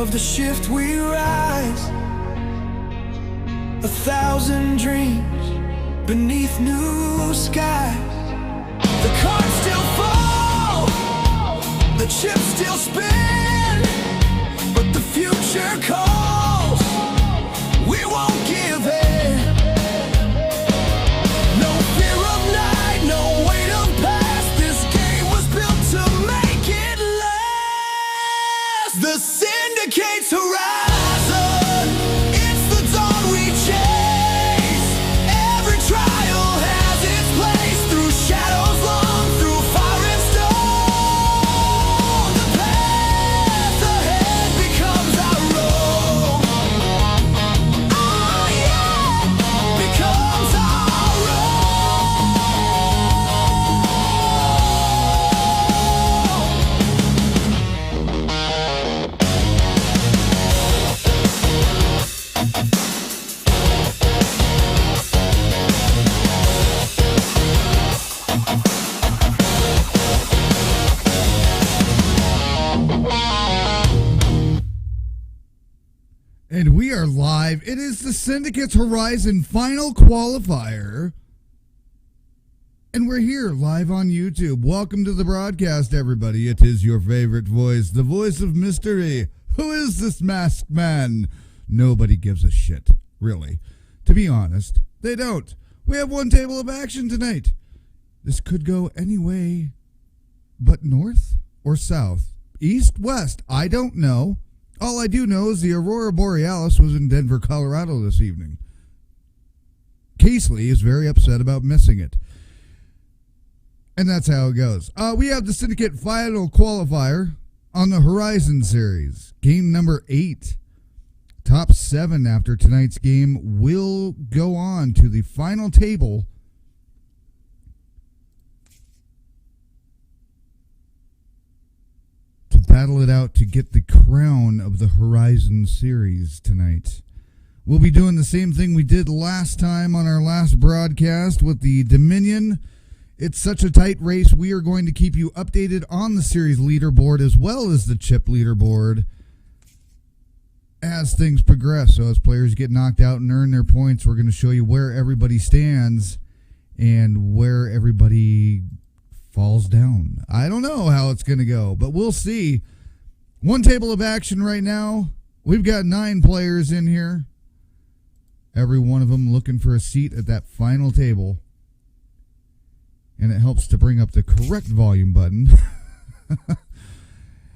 of the shift we rise. 1,000 dreams beneath new skies. The cards still fall, the chips still spin, but the future calls. We won't give in. No fear of night, no weight of past. This game was built to make it last. The Syndicate's horizon, it's the dawn we chase. Every trial has its place, through shadows long, through fire and stone. The path ahead becomes our road. Oh yeah, becomes our And we are live. It is the Syndicate's Horizon Final Qualifier. And we're here live on YouTube. Welcome to the broadcast, everybody. It is your favorite voice, the voice of mystery. Who is this masked man? Nobody gives a shit, really. To be honest, they don't. We have one table of action tonight. This could go any way but north or south, east, west. I don't know. All I do know is the Aurora Borealis was in Denver, Colorado this evening. Casely is very upset about missing it. And that's how it goes. We have the Syndicate Final Qualifier on the Horizon Series. Game number 8. Top 7 after tonight's game will go on to the final table. To battle it out to get the crown of the Horizon Series tonight. We'll be doing the same thing we did last time on our last broadcast with the Dominion. It's such a tight race. We are going to keep you updated on the series leaderboard as well as the chip leaderboard as things progress. So as players get knocked out and earn their points, we're going to show you where everybody stands and where everybody falls down. I don't know how it's going to go, but we'll see. One table of action right now. We've got 9 players in here. Every one of them looking for a seat at that final table. And it helps to bring up the correct volume button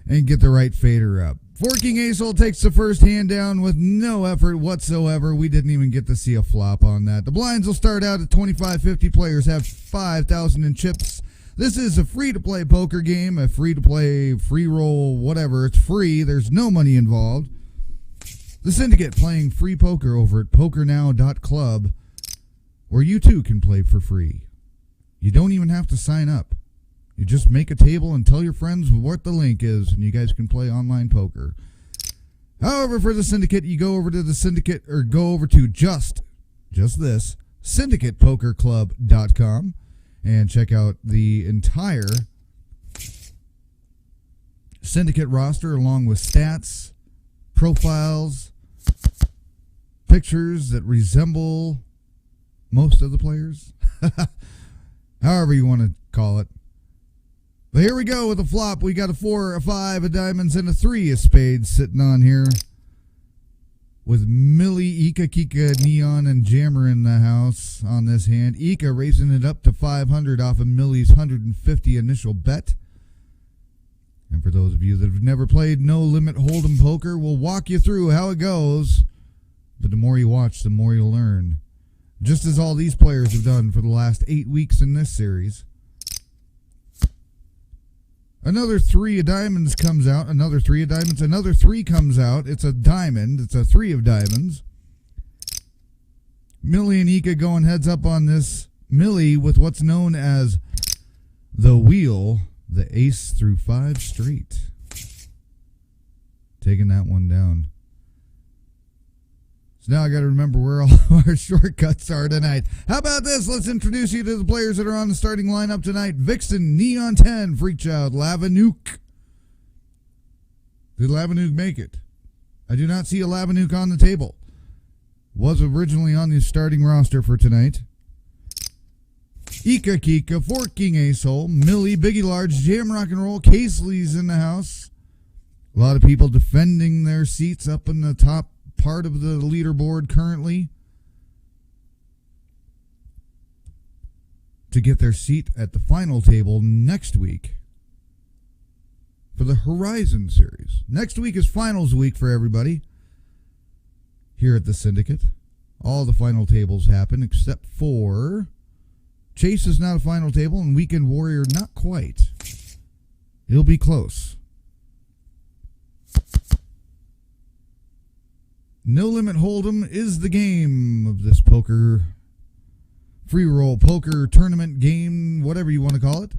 and get the right fader up. Forking Ace-Hole takes the first hand down with no effort whatsoever. We didn't even get to see a flop on that. The blinds will start out at 25.50. Players have 5,000 in chips. This is a free-to-play poker game, a free-to-play, free roll, whatever. It's free. There's no money involved. The Syndicate playing free poker over at PokerNow.club, where you too can play for free. You don't even have to sign up. You just make a table and tell your friends what the link is, and you guys can play online poker. However, for the Syndicate, you go over to the Syndicate, or go over to just this, syndicatepokerclub.com, and check out the entire Syndicate roster along with stats, profiles, pictures that resemble most of the players. However you want to call it. But here we go with a flop. We got a 4, a 5, a diamonds, and a 3 of spades sitting on here. With Millie, Ika, Kika, Neon, and Jammer in the house on this hand. Ika raising it up to 500 off of Millie's 150 initial bet. And for those of you that have never played No Limit Hold'em Poker, we'll walk you through how it goes. But the more you watch, the more you'll learn. Just as all these players have done for the last 8 weeks in this series. Another 3 of diamonds comes out. Another 3 of diamonds. Another 3 comes out. It's a diamond. It's a 3 of diamonds. Millie and Ika going heads up on this. Millie with what's known as the wheel. The ace through 5 straight. Taking that one down. So now I got to remember where all our shortcuts are tonight. How about this? Let's introduce you to the players that are on the starting lineup tonight. Vixen, Neon 10, Freakchild, Lavanook. Did Lavanook make it? I do not see a Lavanuk on the table. Was originally on the starting roster for tonight. Ika Kika, Forking Ace-Hole, Millie, Biggie Large, Jam Rock and Roll, Casely's in the house. A lot of people defending their seats up in the top part of the leaderboard currently to get their seat at the final table next week for the Horizon Series. Next week is finals week for everybody here at the Syndicate. All the final tables happen except for Chase is not a final table, and Weekend Warrior not quite. It'll be close. No Limit Hold'em is the game of this poker free roll poker tournament game, whatever you want to call it.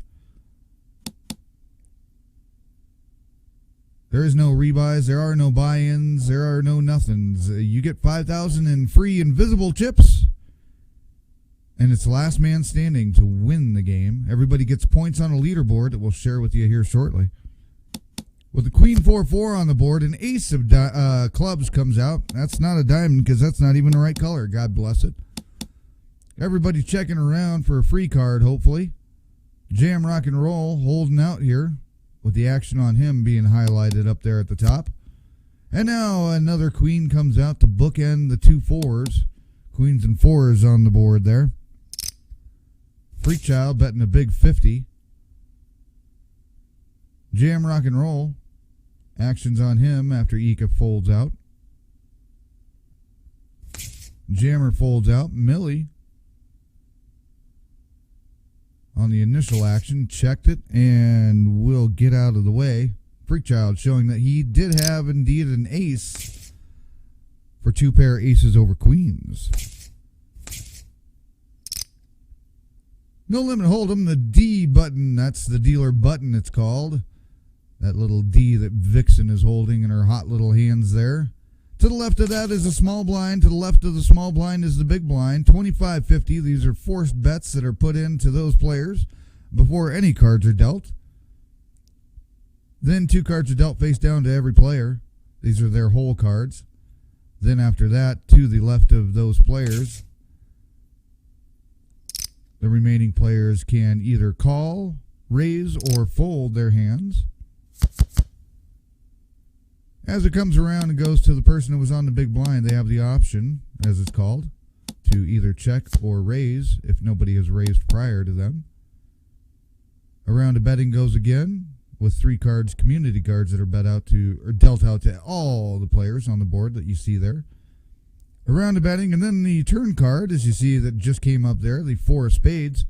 There is no rebuys, there are no buy-ins, there are no nothings. You get 5,000 in free invisible chips. And it's last man standing to win the game. Everybody gets points on a leaderboard that we'll share with you here shortly. With the Queen 4-4 on the board, an ace of clubs comes out. That's not a diamond because that's not even the right color. God bless it. Everybody checking around for a free card, hopefully. Jam Rock and Roll holding out here with the action on him being highlighted up there at the top. And now another queen comes out to bookend the 2 4s. Queens and 4s on the board there. Freak Child betting a big 50. Jam Rock and Roll. Actions on him after Ika folds out. Jammer folds out. Millie on the initial action checked it and will get out of the way. Freak Child showing that he did have indeed an ace for 2 pair aces over queens. No Limit Hold'em, the D button, that's the dealer button it's called. That little D that Vixen is holding in her hot little hands there. To the left of that is a small blind. To the left of the small blind is the big blind. 25.50. These are forced bets that are put into those players before any cards are dealt. Then 2 cards are dealt face down to every player. These are their whole cards. Then after that, to the left of those players, the remaining players can either call, raise, or fold their hands. As it comes around and goes to the person who was on the big blind, they have the option, as it's called, to either check or raise if nobody has raised prior to them. A round of betting goes again with 3 cards, community cards that are bet out to or dealt out to all the players on the board that you see there. A round of betting, and then the turn card, as you see that just came up there, the 4 of spades.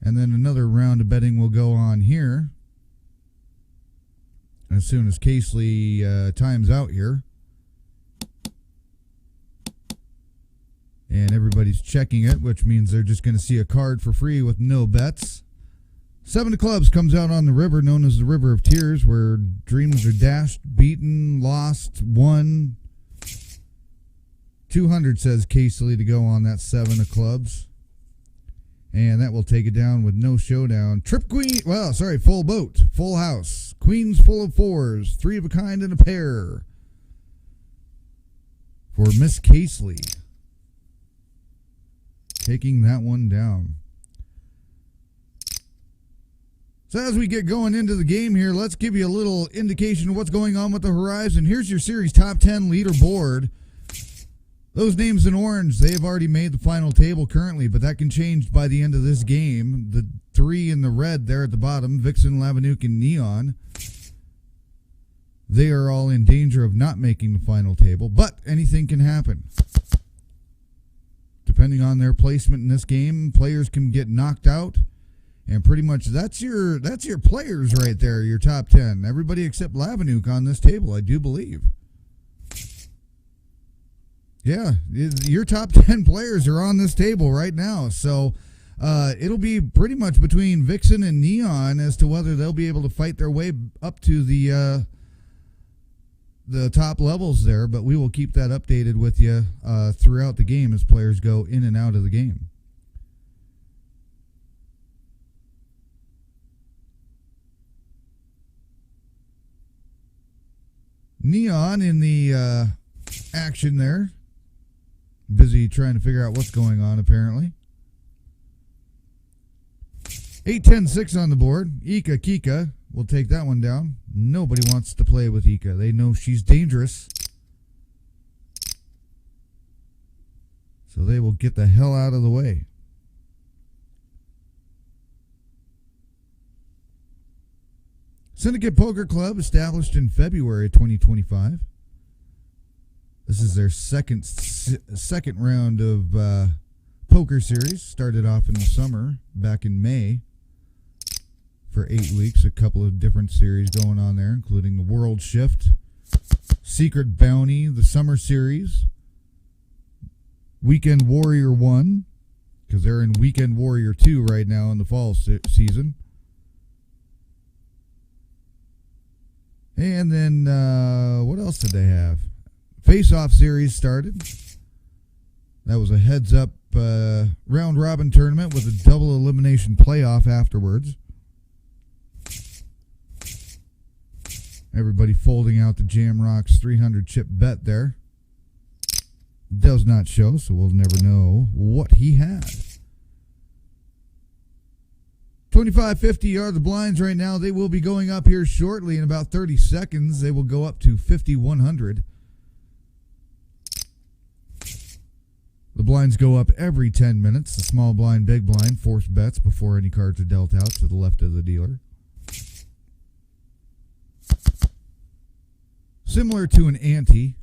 And then another round of betting will go on here as soon as Casely times out here. And everybody's checking it, which means they're just going to see a card for free with no bets. 7 of clubs comes out on the river, known as the River of Tears, where dreams are dashed, beaten, lost, won. 200 says Casely to go on that 7 of clubs. And that will take it down with no showdown. Trip Queen, full boat, full house. Queens full of 4s, 3 of a kind and a pair. For Miss Casely. Taking that one down. So as we get going into the game here, let's give you a little indication of what's going on with the Horizon. Here's your series top 10 leaderboard. Those names in orange, they have already made the final table currently, but that can change by the end of this game. The 3 in the red there at the bottom, Vixen, Lavanuk, and Neon, they are all in danger of not making the final table, but anything can happen. Depending on their placement in this game, players can get knocked out, and pretty much that's your players right there, your top 10. Everybody except Lavanuk on this table, I do believe. Yeah, your top 10 players are on this table right now. So it'll be pretty much between Vixen and Neon as to whether they'll be able to fight their way up to the top levels there. But we will keep that updated with you throughout the game as players go in and out of the game. Neon in the action there. Busy trying to figure out what's going on, apparently. 8-10-6 on the board. Ika Kika will take that one down. Nobody wants to play with Ika. They know she's dangerous. So they will get the hell out of the way. Syndicate Poker Club, established in February 2025. This is their second round of poker series. Started off in the summer, back in May, for 8 weeks. A couple of different series going on there, including the World Shift, Secret Bounty, the Summer Series, Weekend Warrior 1, because they're in Weekend Warrior 2 right now in the fall season. And then, what else did they have? Face-Off series started. That was a heads-up round-robin tournament with a double elimination playoff afterwards. Everybody folding out the Jamrock's 300-chip bet there. Does not show, so we'll never know what he had. 25.50 are the blinds right now. They will be going up here shortly in about 30 seconds. They will go up to 5,100. The blinds go up every 10 minutes. The small blind, big blind, force bets before any cards are dealt out to the left of the dealer. Similar to an ante,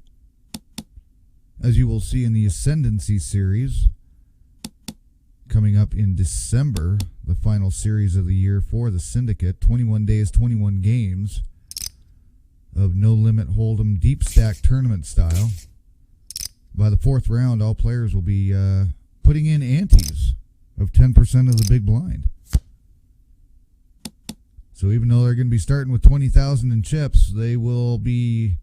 as you will see in the Ascendancy series, coming up in December, the final series of the year for the Syndicate. 21 days, 21 games of no-limit hold'em deep stack tournament style. By the fourth round, all players will be putting in antes of 10% of the big blind. So even though they're going to be starting with 20,000 in chips, they will be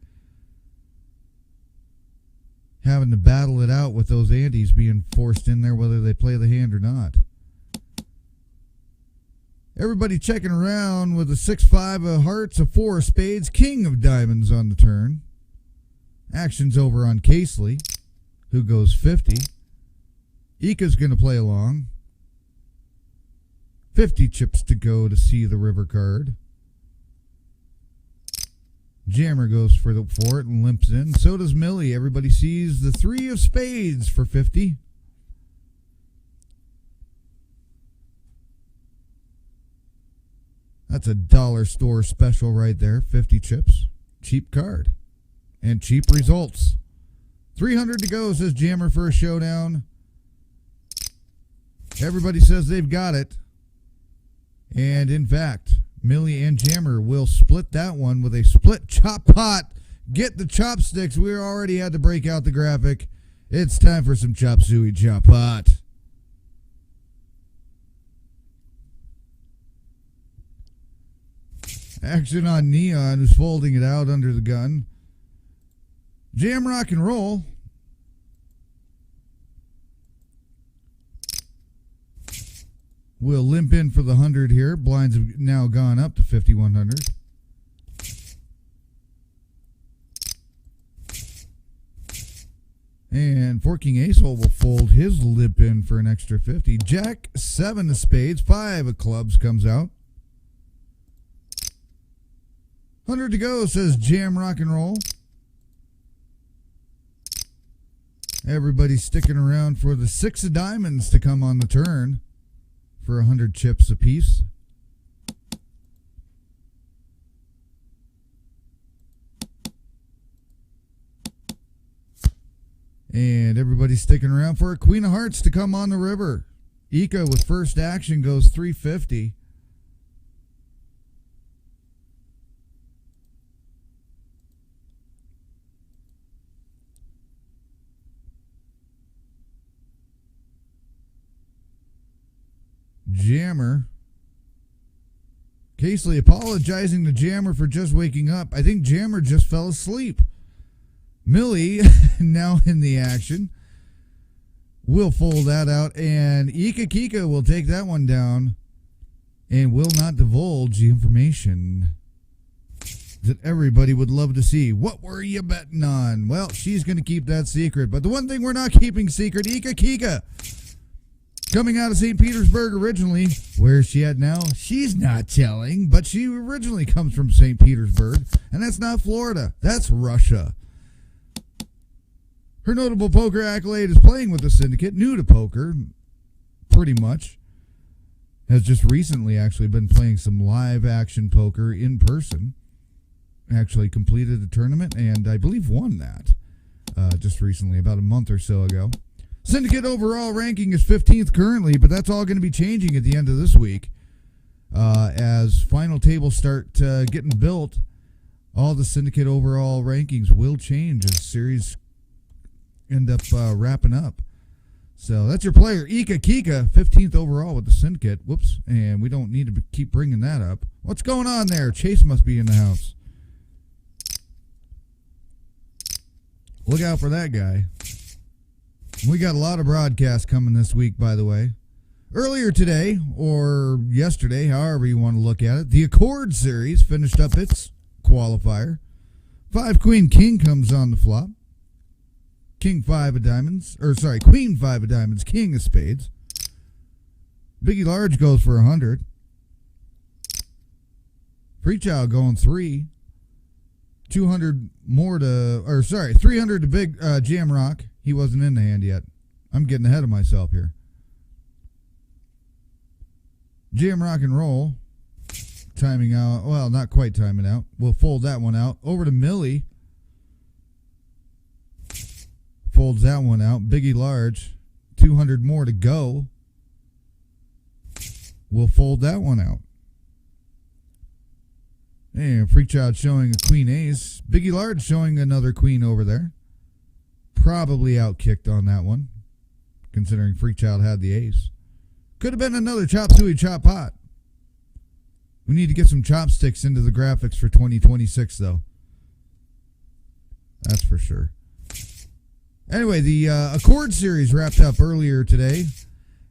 having to battle it out with those antes being forced in there, whether they play the hand or not. Everybody checking around with a 6-5 of hearts, a 4 of spades, king of diamonds on the turn. Action's over on Casely, who goes 50. Ika's going to play along. 50 chips to go to see the river card. Jammer goes for it and limps in. So does Millie. Everybody sees the 3 of spades for 50. That's a dollar store special right there. 50 chips. Cheap card. And cheap results. 300 to go, says Jammer for a showdown. Everybody says they've got it. And in fact, Millie and Jammer will split that one with a split chop pot. Get the chopsticks. We already had to break out the graphic. It's time for some chop suey chop pot. Action on Neon, who's folding it out under the gun. Jam rock and roll. We'll limp in for the 100 here. Blinds have now gone up to 5,100. And Forking Ace-Hole will fold his limp in for an extra 50. Jack 7 of spades, 5 of clubs comes out. 100 to go, says Jam Rock and Roll. Everybody's sticking around for the 6 of diamonds to come on the turn for 100 chips apiece. And everybody's sticking around for a Queen of Hearts to come on the river. Ika with first action goes 350. Jammer. Casely apologizing to Jammer for just waking up. I think Jammer just fell asleep. Millie, now in the action, will fold that out, and Ika Kika will take that one down and will not divulge the information. that everybody would love to see. What were you betting on? Well, she's going to keep that secret. But the one thing we're not keeping secret, Ika Kika, coming out of St. Petersburg originally. Where's she at now? She's not telling, but she originally comes from St. Petersburg, and that's not Florida. That's Russia. Her notable poker accolade is playing with the Syndicate, new to poker, pretty much. Has just recently actually been playing some live action poker in person. Actually completed a tournament and I believe won that just recently, about a month or so ago. Syndicate overall ranking is 15th currently, but that's all going to be changing at the end of this week. As final tables start getting built, all the Syndicate overall rankings will change as series end up wrapping up. So that's your player, Ika Kika, 15th overall with the Syndicate. Whoops, and we don't need to keep bringing that up. What's going on there? Chase must be in the house. Look out for that guy. We got a lot of broadcasts coming this week, by the way. Earlier today, or yesterday, however you want to look at it, the Accord Series finished up its qualifier. 5 Queen King comes on the flop. King 5 of diamonds, Queen 5 of diamonds, King of spades. Biggie Large goes for 100. Freechild going 3. 200 more to, 300 to Big Jamrock. He wasn't in the hand yet. I'm getting ahead of myself here. Jam Rock and Roll. Timing out. Well, not quite timing out. We'll fold that one out. Over to Millie. Folds that one out. Biggie Large. 200 more to go. We'll fold that one out. And Freechild showing a Queen Ace. Biggie Large showing another Queen over there. Probably outkicked on that one, considering Freechild had the Ace. Could have been another Chop Suey Chop Pot. We need to get some chopsticks into the graphics for 2026, though. That's for sure. Anyway, the Accord Series wrapped up earlier today,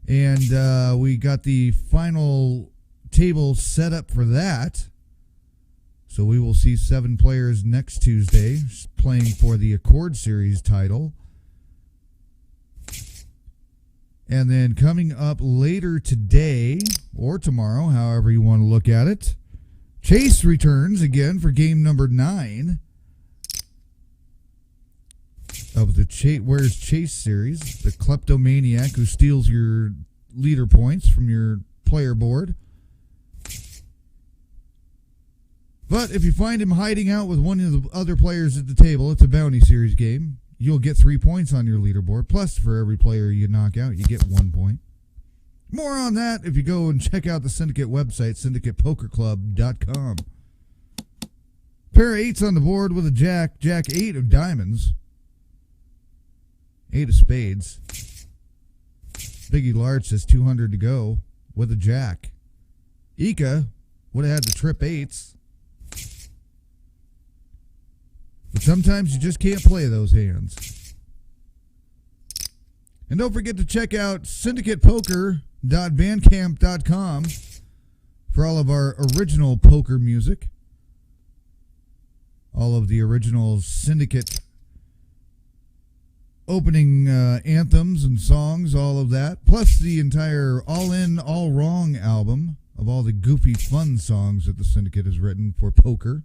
and we got the final table set up for that. So we will see 7 players next Tuesday playing for the Accord Series title. And then coming up later today, or tomorrow, however you want to look at it, Chase returns again for game number 9 of the Where's Chase series, the kleptomaniac who steals your leader points from your player board. But if you find him hiding out with one of the other players at the table, it's a bounty series game. You'll get 3 points on your leaderboard. Plus, for every player you knock out, you get 1 point. More on that if you go and check out the Syndicate website, syndicatepokerclub.com. Pair of 8s on the board with a jack. Jack 8 of diamonds. 8 of spades. Biggie Large says 200 to go with a jack. Ika would have had the trip 8s. But sometimes you just can't play those hands. And don't forget to check out syndicatepoker.bandcamp.com for all of our original poker music. All of the original Syndicate opening anthems and songs, all of that. Plus the entire All In, All Wrong album of all the goofy, fun songs that the Syndicate has written for poker.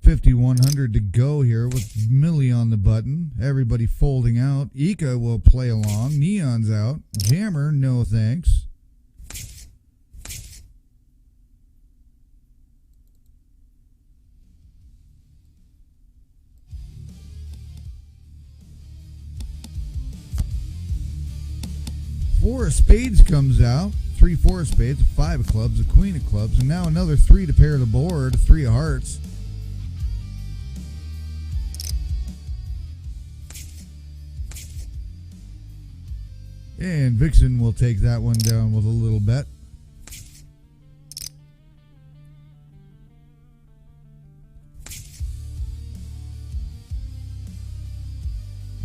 $5,100 to go here with Millie on the button. Everybody folding out. Ika will play along. Neon's out. Jammer, no thanks. Four of spades comes out. 3 4 of spades, 5 of clubs, a queen of clubs, and now another 3 to pair the board. 3 of hearts. And Vixen will take that one down with a little bet.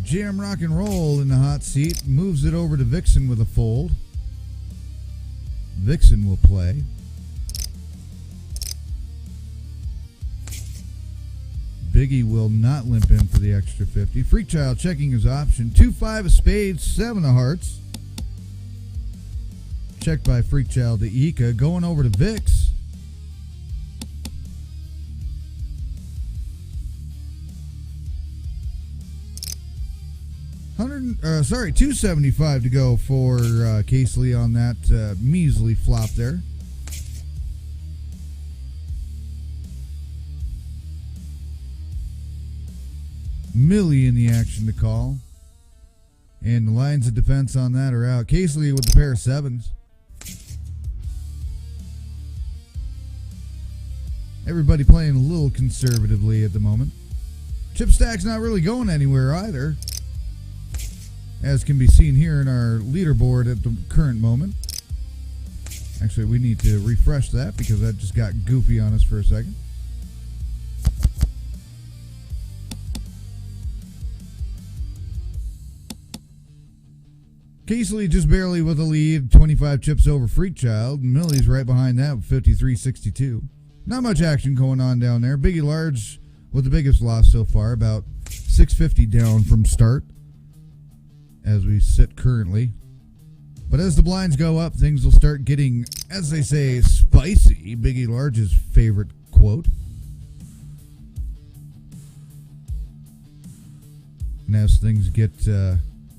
Jam Rock and Roll in the hot seat. Moves it over to Vixen with a fold. Vixen will play. Biggie will not limp in for the extra 50. Freakchild checking his option. 2-5 of spades, 7 of hearts. Checked by Freakchild to Ika. Going over to Vix. $275 to go for Casely on that measly flop there. Millie in the action to call. And the lines of defense on that are out. Casely with the pair of sevens. Everybody playing a little conservatively at the moment. Chip stack's not really going anywhere either, as can be seen here in our leaderboard at the current moment. Actually, we need to refresh that because that just got goofy on us for a second. Casely just barely with a lead, 25 chips over Freakchild. Millie's right behind that with 53-62. Not much action going on down there. Biggie Large with the biggest loss so far, about 650 down from start as we sit currently. But as the blinds go up, things will start getting, as they say, spicy. Biggie Large's favorite quote. And as things get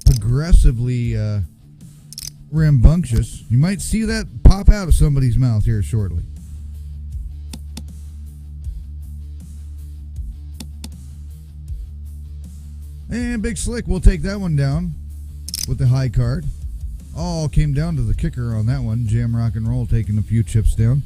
progressively rambunctious, you might see that pop out of somebody's mouth here shortly. And Big Slick will take that one down with the high card. All came down to the kicker on that one. Jam Rock and Roll taking a few chips down.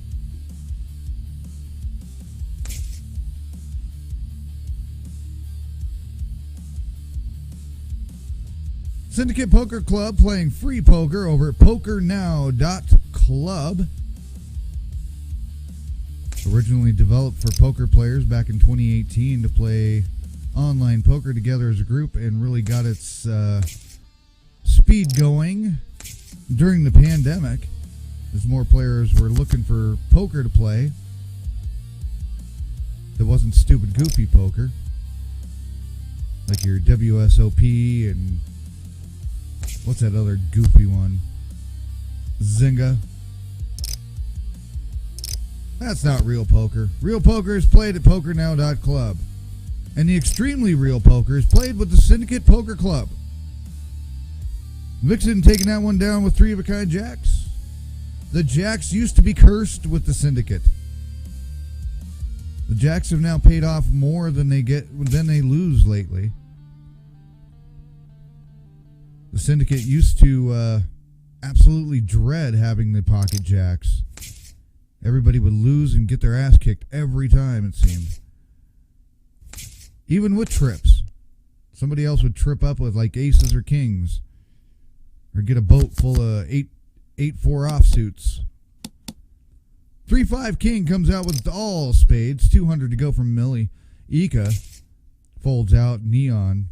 Syndicate Poker Club playing free poker over at PokerNow.club. Originally developed for poker players back in 2018 to play online poker together as a group, and really got its speed going during the pandemic as more players were looking for poker to play that wasn't stupid goofy poker like your WSOP and what's that other goofy one? Zynga. That's not real poker. Real poker is played at PokerNow.club. And the extremely real poker is played with the Syndicate Poker Club. Vixen taking that one down with 3 of a kind jacks. The jacks used to be cursed with the Syndicate. The jacks have now paid off more than they lose lately. The Syndicate used to absolutely dread having the pocket jacks. Everybody would lose and get their ass kicked every time, it seemed. Even with trips. Somebody else would trip up with like aces or kings. Or get a boat full of 8-4 offsuits. 3-5 king comes out with all spades. 200 to go from Millie. Ika folds out. Neon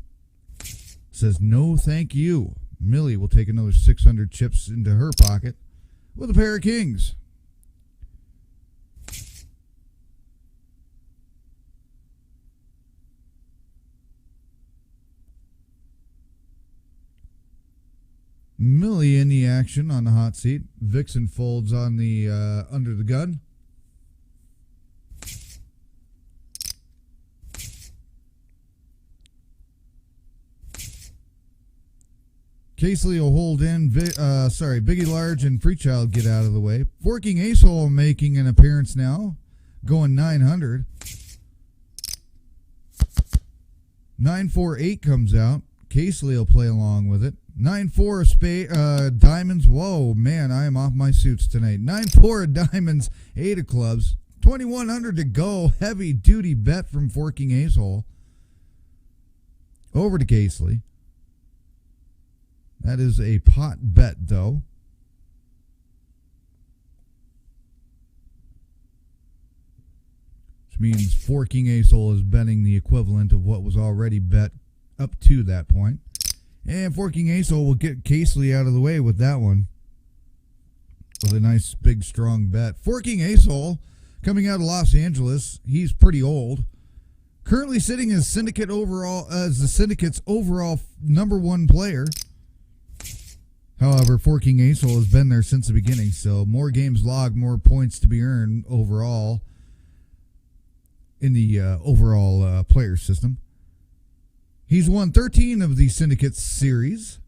says no thank you. Millie will take another 600 chips into her pocket with a pair of kings. Millie in the action on the hot seat. Vixen folds on the under the gun. Casely will hold in. Biggie Large and Freakchild get out of the way. Forking Ace Hole making an appearance now. Going 900. 9-4-8 comes out. Casely will play along with it. 9-4 spade diamonds. Whoa, man, I am off my suits tonight. 9-4 diamonds, 8 of clubs. 2100 to go. Heavy duty bet from Forking Ace Hole. Over to Casely. That is a pot bet, though. Which means Forking Ace Hole is betting the equivalent of what was already bet up to that point. And Forking Ace-Hole will get Casely out of the way with that one. With a nice, big, strong bet. Forking Ace-Hole, coming out of Los Angeles. He's pretty old. Currently sitting as the Syndicate's overall #1 player. However, Forking Ace-Hole has been there since the beginning, so more games logged, more points to be earned overall in the overall player system. He's won 13 of the Syndicate series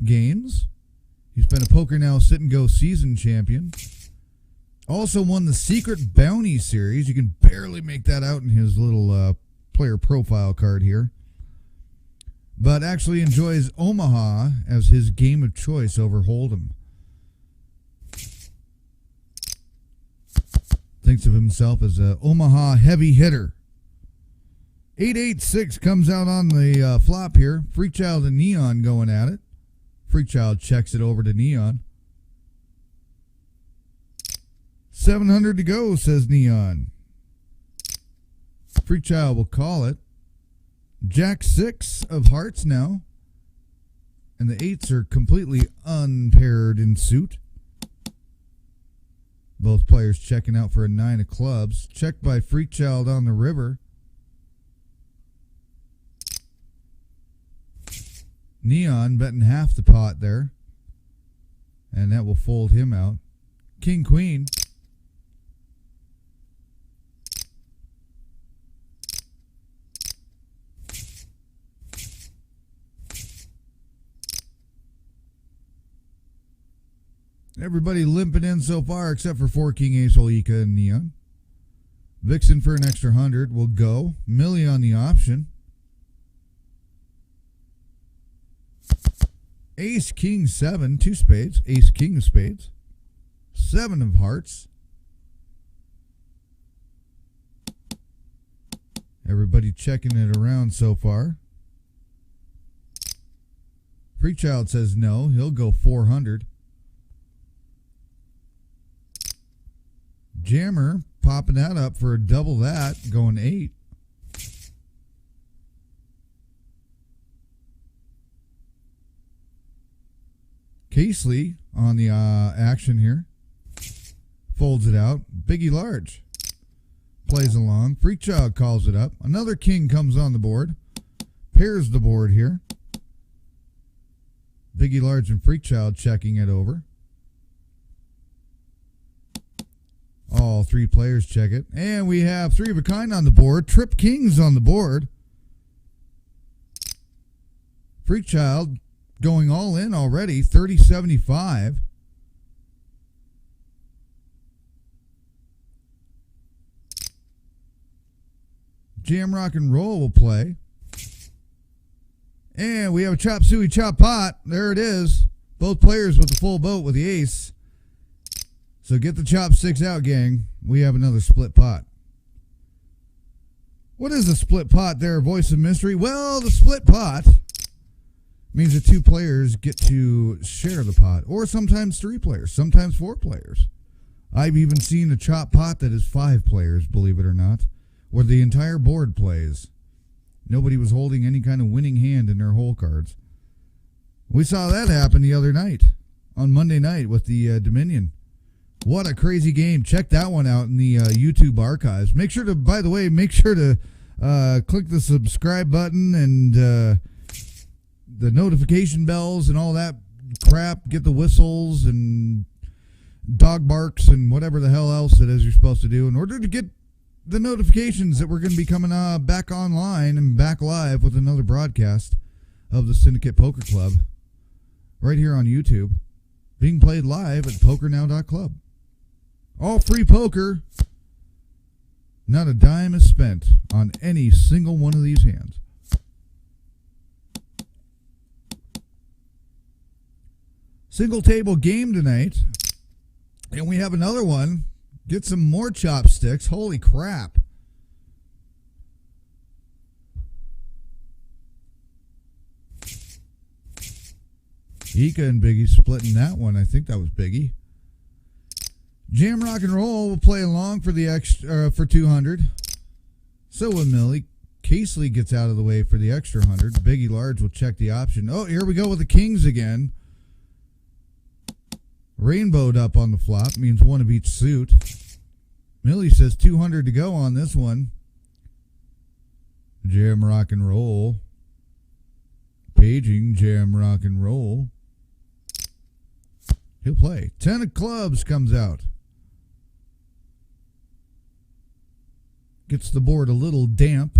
games. He's been a PokerNow Sit and Go season champion. Also won the Secret Bounty series. You can barely make that out in his little player profile card here. But actually enjoys Omaha as his game of choice over Hold'em. Thinks of himself as an Omaha heavy hitter. 886 comes out on the flop here. Freakchild and Neon going at it. Freakchild checks it over to Neon. 700 to go, says Neon. Freakchild will call it. Jack 6 of hearts now. And the 8s are completely unpaired in suit. Both players checking out for a 9 of clubs. Checked by Freakchild on the river. Neon betting half the pot there. And that will fold him out. King Queen. Everybody limping in so far except for Forking Ace-Hole, Ika, and Neon. Vixen for an extra 100 will go. Millie on the option. Ace, King, 7, 2 spades. Ace, King of spades. 7 of hearts. Everybody checking it around so far. Freakchild says no. He'll go 400. Jammer popping that up for double that, going 8. Casely on the action here. Folds it out. Biggie large. Plays along. Freakchild calls it up. Another king comes on the board. Pairs the board here. Biggie large and Freakchild checking it over. All 3 players check it. And we have 3 of a kind on the board. Trip Kings on the board. Freakchild going all in already. 30-75. Jam Rock and Roll will play. And we have a Chop Suey Chop Pot. There it is. Both players with the full boat with the ace. So get the chopsticks out, gang. We have another split pot. What is a split pot there, Voice of Mystery? Well, the split pot means that 2 players get to share the pot. Or sometimes 3 players. Sometimes 4 players. I've even seen a chop pot that is 5 players, believe it or not. Where the entire board plays. Nobody was holding any kind of winning hand in their hole cards. We saw that happen the other night. On Monday night with the Dominion. What a crazy game. Check that one out in the YouTube archives. Make sure to, by the way, click the subscribe button and the notification bells and all that crap. Get the whistles and dog barks and whatever the hell else it is you're supposed to do in order to get the notifications that we're going to be coming back online and back live with another broadcast of the Syndicate Poker Club right here on YouTube, being played live at PokerNow.club. All free poker. Not a dime is spent on any single one of these hands. Single table game tonight. And we have another one. Get some more chopsticks. Holy crap. Ika and Biggie splitting that one. I think that was Biggie. Jam Rock and Roll will play along for the extra for 200. So will Millie. Casely gets out of the way for the extra 100. Biggie Large will check the option. Oh, here we go with the kings again. Rainbowed up on the flop, means one of each suit. Millie says 200 to go on this one. Jam rock and roll. Paging jam rock and roll. He'll play. 10 of clubs comes out. Gets the board a little damp.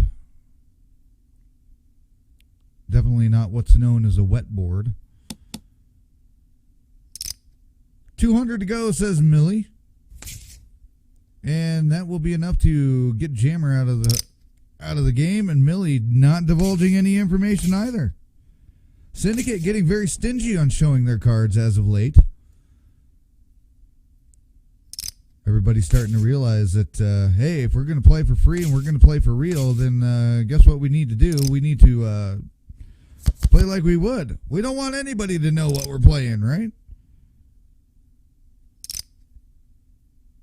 Definitely not what's known as a wet board. 200 to go, says Millie. And that will be enough to get Jammer out of the game, and Millie not divulging any information either. Syndicate getting very stingy on showing their cards as of late. Everybody's starting to realize that, hey, if we're going to play for free and we're going to play for real, then guess what we need to do? We need to play like we would. We don't want anybody to know what we're playing, right?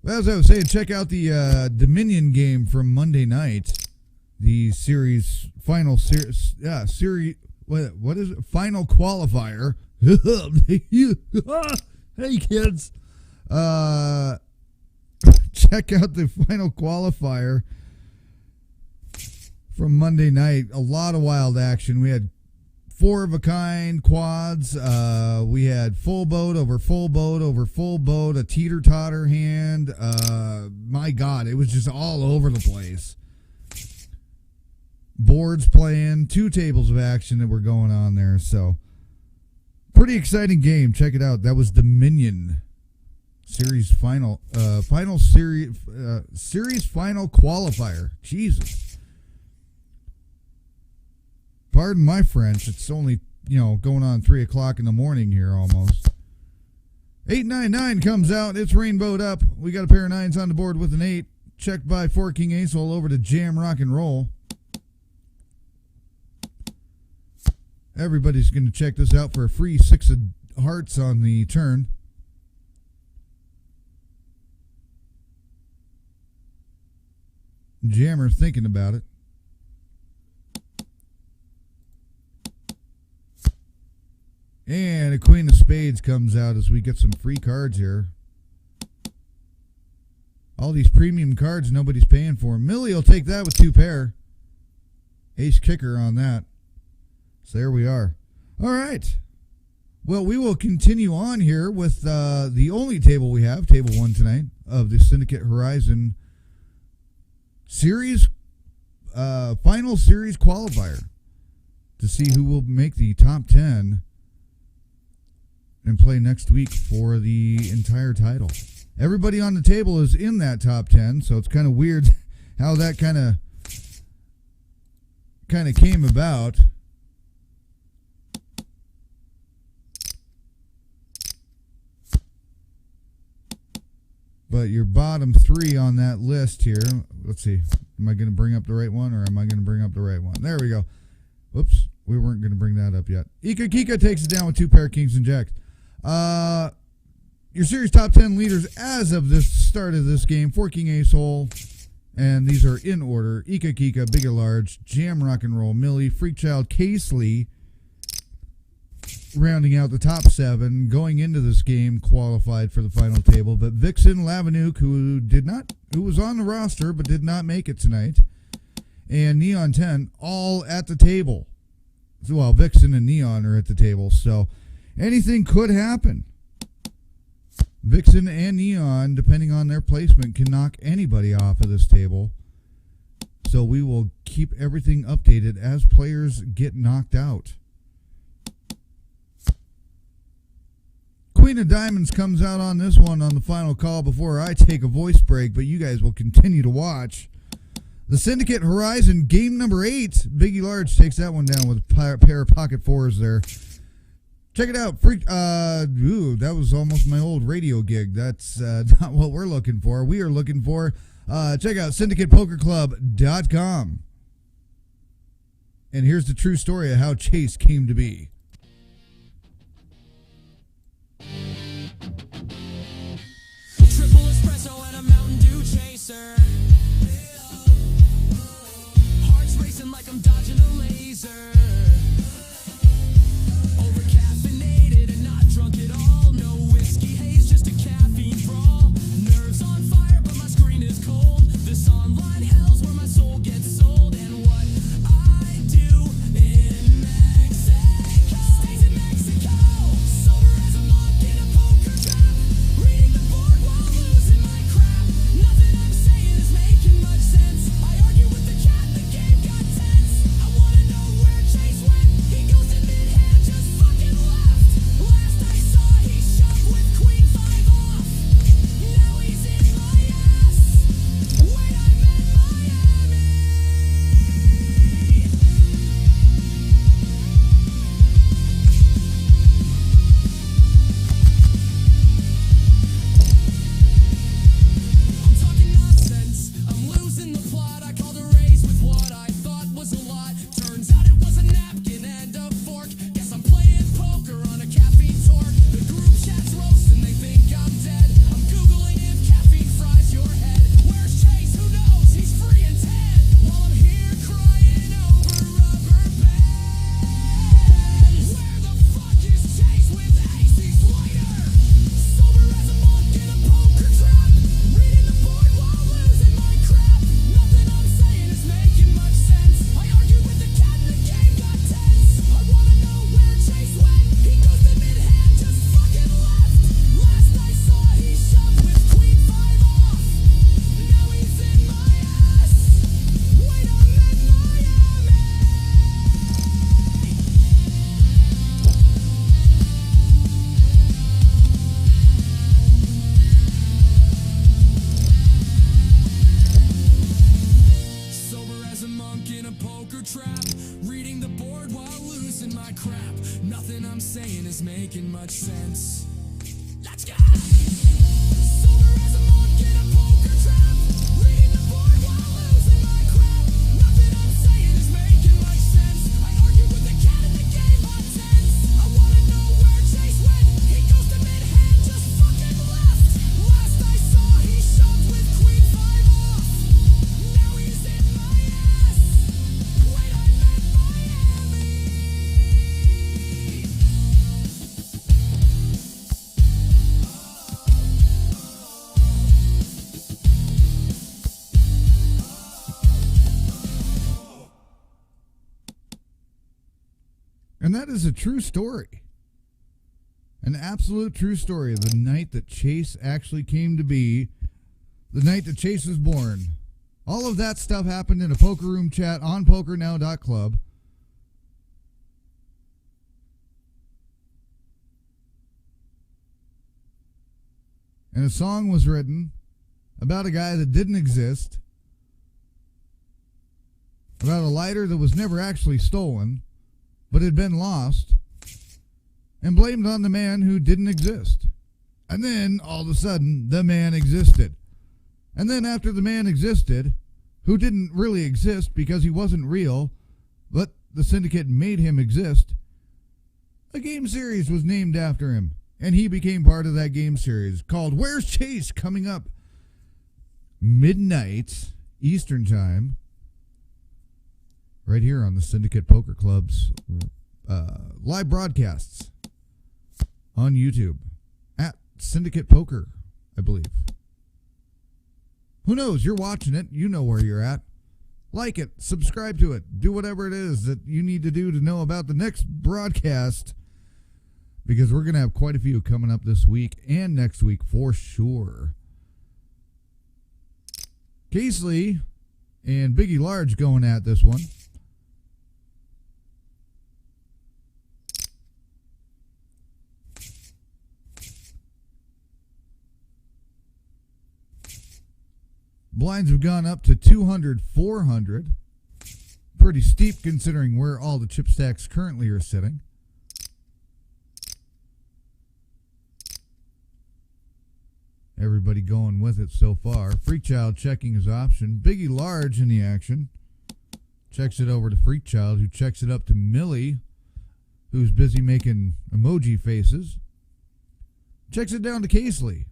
Well, as I was saying, check out the Dominion game from Monday night. The final series, what is it? Final qualifier. Hey, kids. Check out the final qualifier from Monday night. A lot of wild action. We had 4 of a kind quads. We had full boat over full boat over full boat, a teeter-totter hand. My God, it was just all over the place. Boards playing, 2 tables of action that were going on there. So, pretty exciting game. Check it out. That was Dominion. Series final qualifier. Jesus. Pardon my French. It's only, going on 3 o'clock in the morning here almost. 899 comes out. It's rainbowed up. We got a pair of 9s on the board with an 8. Checked by 4 King Ace all over to jam rock and roll. Everybody's going to check this out for a free 6 of hearts on the turn. Jammer thinking about it. And a Queen of Spades comes out as we get some free cards here. All these premium cards nobody's paying for. Millie will take that with 2 pair. Ace kicker on that. So there we are. All right. Well, we will continue on here with the only table we have, table 1 tonight, of the Syndicate Horizon series, final series qualifier to see who will make the top 10 and play next week for the entire title. Everybody on the table is in that top 10, so it's kind of weird how that kind of came about. But your bottom 3 on that list here, let's see, am I going to bring up the right one or am I going to bring up the right one? There we go. Whoops, we weren't going to bring that up yet. Ika Kika takes it down with 2 pair of kings and jacks. Your series top 10 leaders as of the start of this game, 4 King Ace hole, and these are in order. Ika Kika, Big and Large, Jam Rock and Roll, Millie, Freak Child, Casely, rounding out the top 7, going into this game qualified for the final table. But Vixen, Lavanook, who was on the roster but did not make it tonight, and Neon 10, all at the table. Well, Vixen and Neon are at the table, so anything could happen. Vixen and Neon, depending on their placement, can knock anybody off of this table. So we will keep everything updated as players get knocked out. Queen of Diamonds comes out on this one on the final call before I take a voice break, but you guys will continue to watch. The Syndicate Horizon, game number 8. Biggie Large takes that one down with a pair of pocket 4s there. Check it out. That was almost my old radio gig. That's not what we're looking for. We are looking for, check out syndicatepokerclub.com. And here's the true story of how Chase came to be. Triple espresso and a Mountain Dew chaser. Hearts racing like poker trap, reading the board while losing my crap. Nothing I'm saying is making much sense. Let's go! Sober as a monk in a poker trap, reading the board while losing my crap. Nothing I'm saying is making much sense. I argued with the cat in the game on tense. I wanna know where Chase went. He goes to mid-hand, just fucking left. Last I saw, he shoved with queen 5 off. Now he's in my ass. Wait, I meant Miami. And that is a true story. An absolute true story. The night that Chase actually came to be. The night that Chase was born. All of that stuff happened in a poker room chat on PokerNow.club. And a song was written about a guy that didn't exist. About a lighter that was never actually stolen, but had been lost, and blamed on the man who didn't exist. And then, all of a sudden, the man existed. And then after the man existed, who didn't really exist because he wasn't real, but the Syndicate made him exist, a game series was named after him, and he became part of that game series called Where's Chase? Coming up midnight Eastern Time, right here on the Syndicate Poker Club's live broadcasts on YouTube at Syndicate Poker, I believe. Who knows? You're watching it. You know where you're at. Like it. Subscribe to it. Do whatever it is that you need to do to know about the next broadcast, because we're going to have quite a few coming up this week and next week for sure. Casely and Biggie Large going at this one. Blinds have gone up to 200, 400. Pretty steep considering where all the chip stacks currently are sitting. Everybody going with it so far. Freakchild checking his option. Biggie Large in the action. Checks it over to Freakchild, who checks it up to Millie, who's busy making emoji faces. Checks it down to Casely,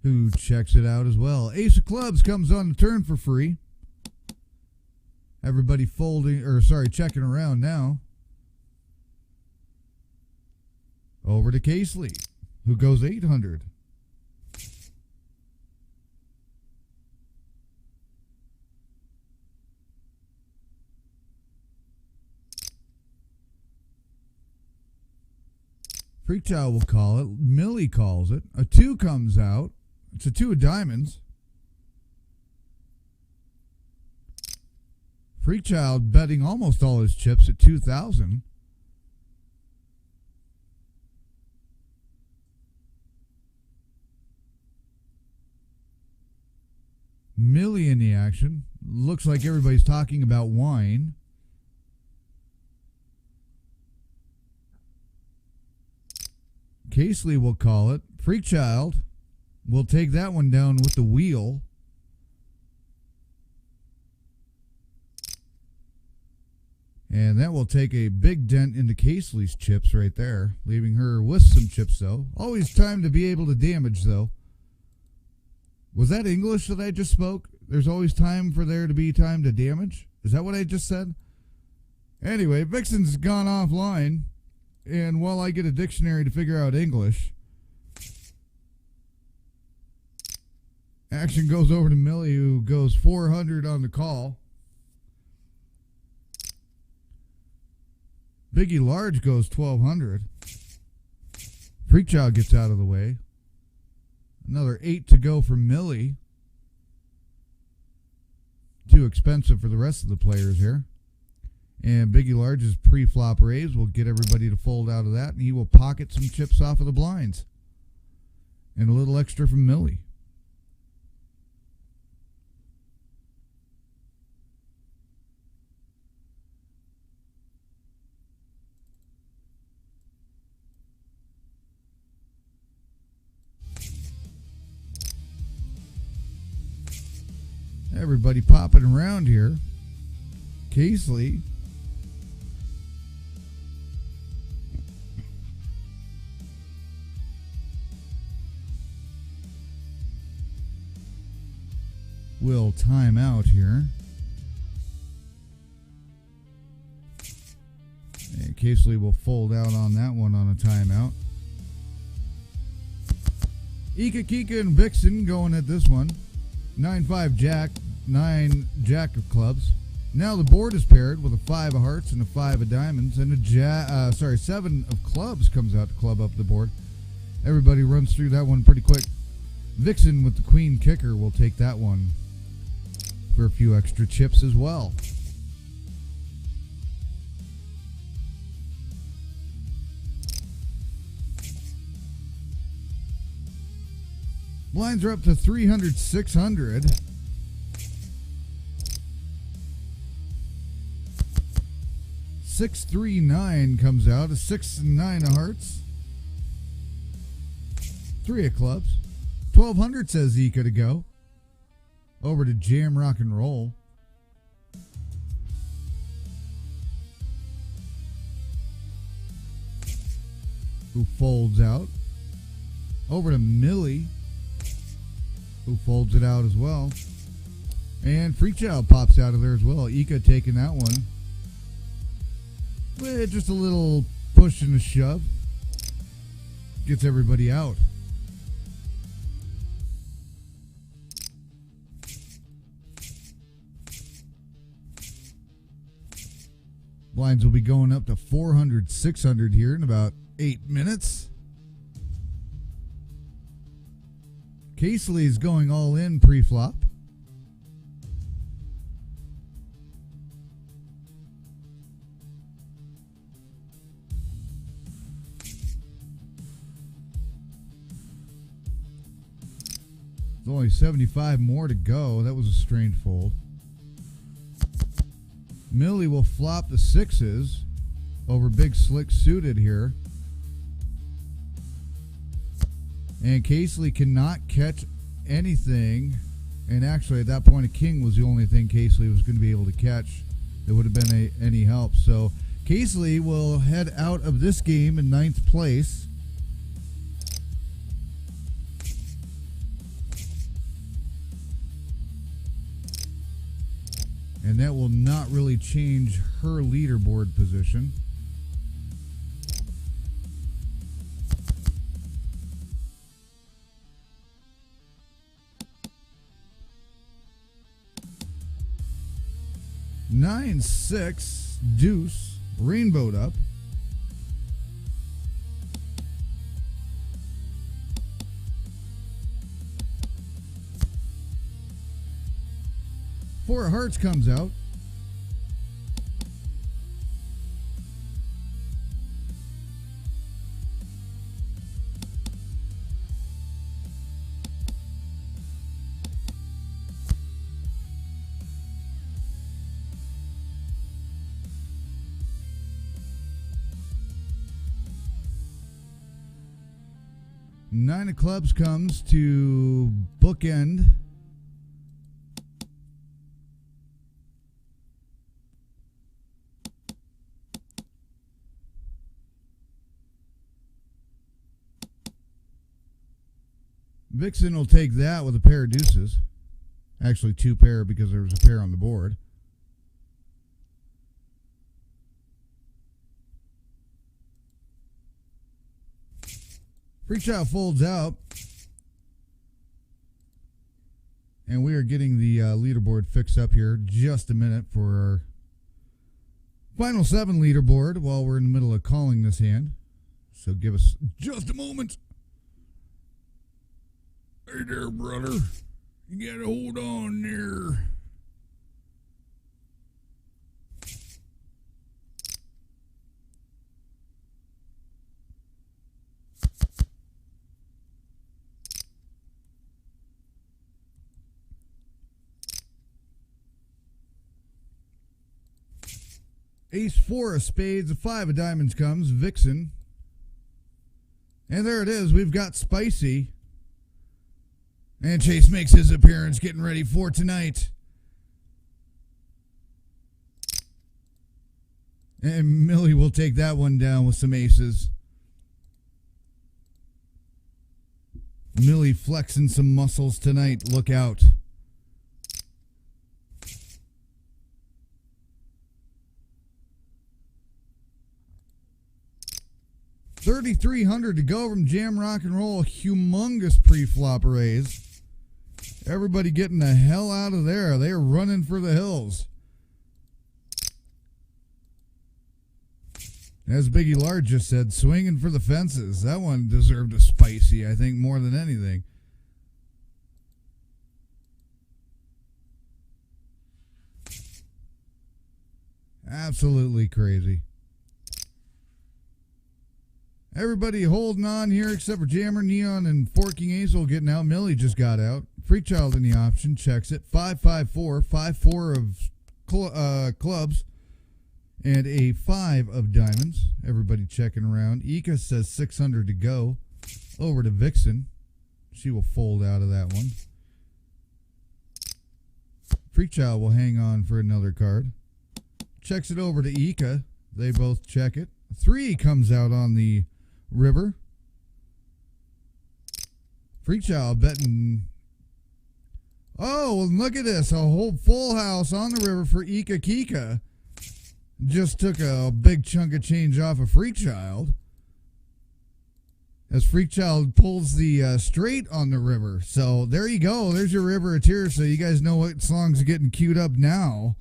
who checks it out as well. Ace of Clubs comes on the turn for free. Everybody checking around now. Over to Casely, who goes 800. Freakchild will call it. Millie calls it. A 2 comes out. It's a 2 of diamonds. Freakchild betting almost all his chips at 2,000. Millie in the action. Looks like everybody's talking about wine. Casely will call it. Freakchild will take that one down with the wheel. And that will take a big dent into Casely's chips right there, leaving her with some chips, though. Always time to be able to damage, though. Was that English that I just spoke? There's always time for there to be time to damage? Is that what I just said? Anyway, Vixen's gone offline, and while I get a dictionary to figure out English, action goes over to Millie, who goes 400 on the call. Biggie Large goes 1,200. Freakchild gets out of the way. Another 8 to go for Millie. Too expensive for the rest of the players here. And Biggie Large's pre-flop raise will get everybody to fold out of that, and he will pocket some chips off of the blinds. And a little extra from Millie. Everybody popping around here. Casely. Will time out here. And Casely will fold out on that one on a timeout. Ika, Kika, and Vixen going at this one. 9-5 Jack, 9 Jack of clubs. Now the board is paired with a 5 of hearts and a 5 of diamonds, and a 7 of clubs comes out to club up the board. Everybody runs through that one pretty quick. Vixen with the queen kicker will take that one for a few extra chips as well. Blinds are up to 300, 600. Six, 3, 9 comes out. A 6 and 9 of hearts. 3 of clubs. 1200 says Ika to go. Over to Jam Rock and Roll. Who folds out. Over to Millie, who folds it out as well. And Free Child pops out of there as well. Ika taking that one. With just a little push and a shove. Gets everybody out. Blinds will be going up to 400, 600 here in about 8 minutes. Casely is going all in pre-flop. There's only 75 more to go. That was a strange fold. Millie will flop the 6s over Big Slick suited here. And Casely cannot catch anything. And actually, at that point, a king was the only thing Casely was going to be able to catch that would have been any help. So Casely will head out of this game in 9th place. And that will not really change her leaderboard position. Nine, 6, deuce, rainbowed up. Four of hearts comes out. Nine of clubs comes to bookend. Vixen will take that with a pair of deuces. Actually, 2 pair because there was a pair on the board. Free Child folds out. And we are getting the leaderboard fixed up here. Just a minute for our final 7 leaderboard while we're in the middle of calling this hand. So give us just a moment. Hey there, brother. You gotta hold on there. Ace 4 of spades, a 5 of diamonds comes, Vixen. And there it is, we've got Spicy. And Chase makes his appearance, getting ready for tonight. And Millie will take that one down with some aces. Millie flexing some muscles tonight. Look out. $3,300 to go from Jam Rock and Roll. Humongous pre-flop raise. Everybody getting the hell out of there. They are running for the hills. As Biggie Large just said, swinging for the fences. That one deserved a spicy, I think, more than anything. Absolutely crazy. Everybody holding on here except for Jammer, Neon, and Forking Azel getting out. Millie just got out. Freakchild in the option. Checks it. 5-5-4. 5-4 of clubs. And a 5 of diamonds. Everybody checking around. Ika says 600 to go. Over to Vixen. She will fold out of that one. Freakchild will hang on for another card. Checks it over to Ika. They both check it. 3 comes out on the river. Freakchild betting. Oh, look at this. A whole full house on the river for Ika Kika. Just took a big chunk of change off of Freakchild. As Freakchild pulls the straight on the river. So there you go. There's your River of Tears. So you guys know what songs are getting queued up now.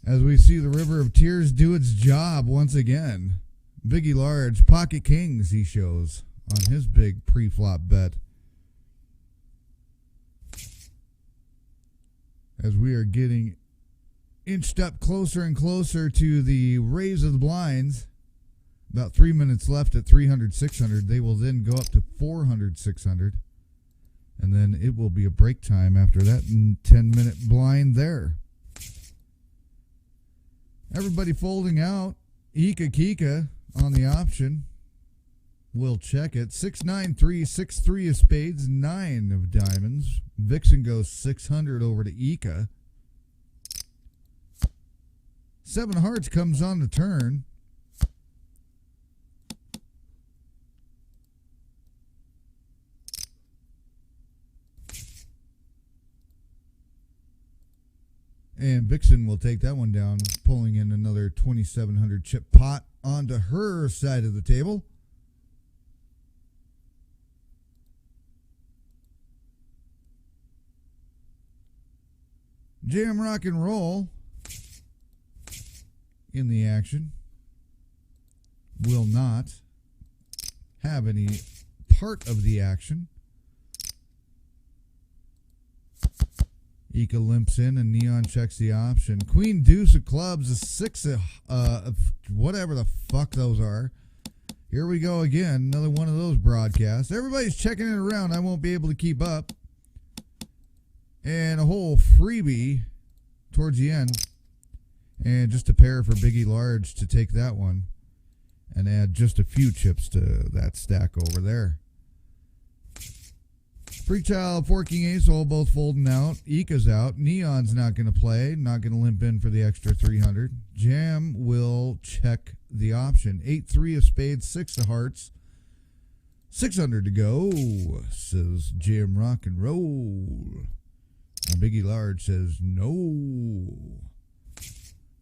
As we see the River of Tears do its job once again. Biggie Large, Pocket Kings he shows on his big pre-flop bet. As we are getting inched up closer and closer to the raise of the blinds. About 3 minutes left at 300, 600. They will then go up to 400, 600. And then it will be a break time after that 10-minute blind there. Everybody folding out. Ika Kika on the option. We'll check it. 6-9-3, 6-3 of spades, 9 of diamonds. Vixen goes 600 over to Ika. 7 hearts comes on the turn. And Vixen will take that one down, pulling in another 2,700 chip pot onto her side of the table. Jam Rock and Roll in the action will not have any part of the action. Ika limps in and Neon checks the option. Queen Deuce of clubs, a 6 of whatever the fuck those are. Here we go again, another one of those broadcasts. Everybody's checking it around. I won't be able to keep up. And a whole freebie towards the end. And just a pair for Biggie Large to take that one. And add just a few chips to that stack over there. Freakchild, Forking Ace, all both folding out. Ika's out. Neon's not going to play. Not going to limp in for the extra 300. Jam will check the option. 8-3 of spades, 6 of hearts. 600 to go, says Jam Rock and Roll. And Biggie Large says no.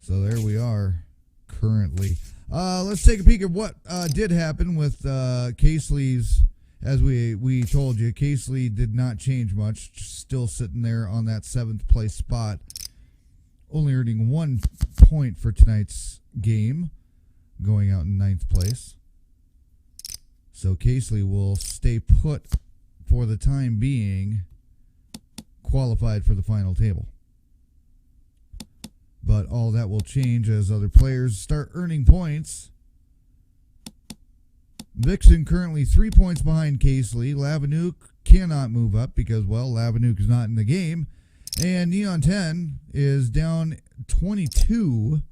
So there we are currently. Let's take a peek at what did happen with Casely's. As we told you, Casely did not change much. Still sitting there on that 7th place spot. Only earning 1 point for tonight's game. Going out in 9th place. So Casely will stay put for the time being. Qualified for the final table. But all that will change as other players start earning points. Vixen currently 3 points behind Casely. Lavanook cannot move up because, well, Lavanook is not in the game. And Neon 10 is down 22.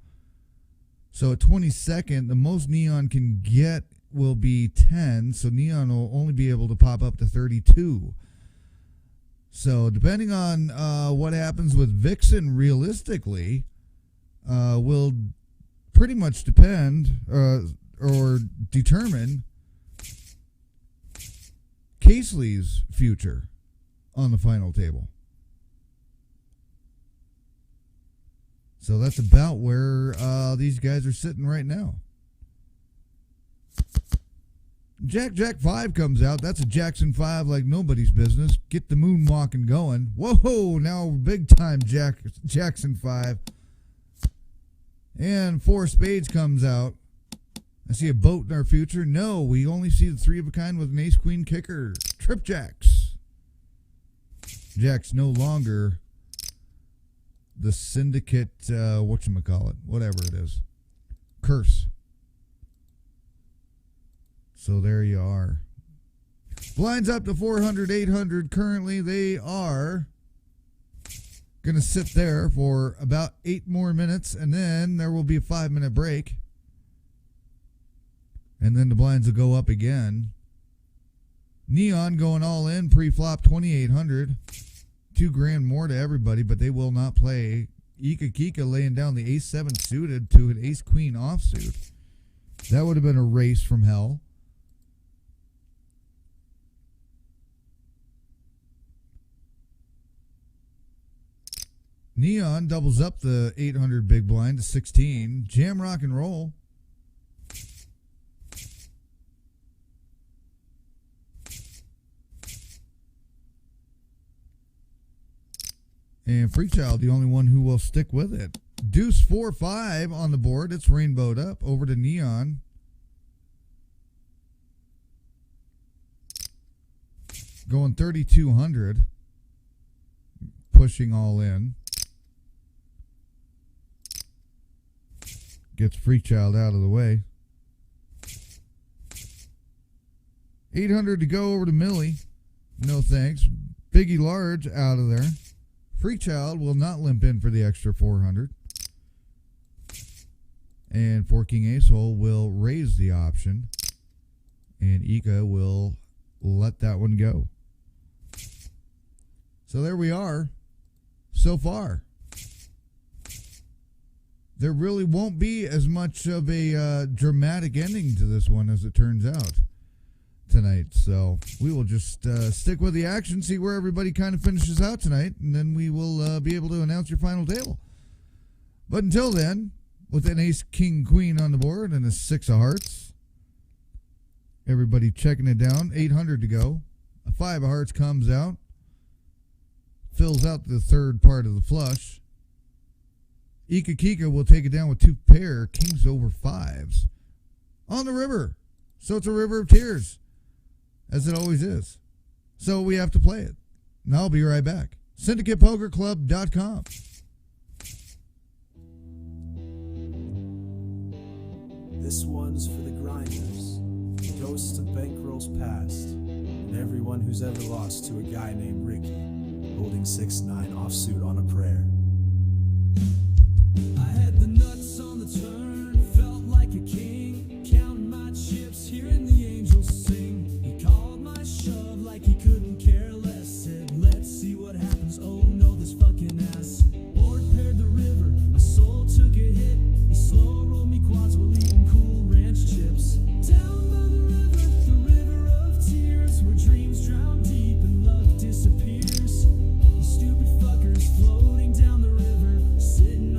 So at 22nd, the most Neon can get will be 10. So Neon will only be able to pop up to 32. So depending on what happens with Vixen realistically, will pretty much depend or determine Casely's future on the final table. So that's about where these guys are sitting right now. Jack 5 comes out. That's a Jackson 5 like nobody's business. Get the moonwalking going. Whoa, now big time Jackson 5. And 4 spades comes out. I see a boat in our future. No, we only see the 3 of a kind with an ace queen kicker. Trip jacks. Jack's no longer the Syndicate, whatchamacallit, whatever it is. Curse. So there you are. Blinds up to 400, 800. Currently, they are going to sit there for about 8 more minutes, and then there will be a 5-minute break. And then the blinds will go up again. Neon going all in, pre-flop 2,800. $2,000 more to everybody, but they will not play. Ika Kika laying down the ace-7 suited to an ace-queen offsuit. That would have been a race from hell. Neon doubles up the 800 big blind to 16. Jam rock and roll. And Freakchild, the only one who will stick with it. Deuce 4-5 on the board. It's rainbowed up over to Neon. Going 3,200. Pushing all in. Gets Freakchild out of the way. 800 to go over to Millie. No thanks. Biggie Large out of there. Freakchild will not limp in for the extra 400. And 4-King Ace-Hole will raise the option. And Ika will let that one go. So there we are. So far. There really won't be as much of a dramatic ending to this one as it turns out tonight. So we will just stick with the action, see where everybody kind of finishes out tonight, and then we will be able to announce your final table. But until then, with an ace, king, queen on the board and a 6 of hearts, everybody checking it down. 800 to go. A 5 of hearts comes out, fills out the third part of the flush. Ika Kika will take it down with 2 pair, kings over 5s on the river. So it's a river of tears, as it always is. So we have to play it. And I'll be right back. SyndicatePokerClub.com. This one's for the grinders, the ghosts of bankrolls past, and everyone who's ever lost to a guy named Ricky, holding 6-9 offsuit on a prayer. I had the nuts on the turn, felt like a king, counting my chips, hearing the angels sing. He called my shove like he couldn't care less, said let's see what happens, oh no this fucking ass. Board paired the river, my soul took a hit, he slow rolled me quads while eating Cool Ranch chips. Down by the river of tears, where dreams drown deep and love disappears. You stupid fuckers floating down the river, sitting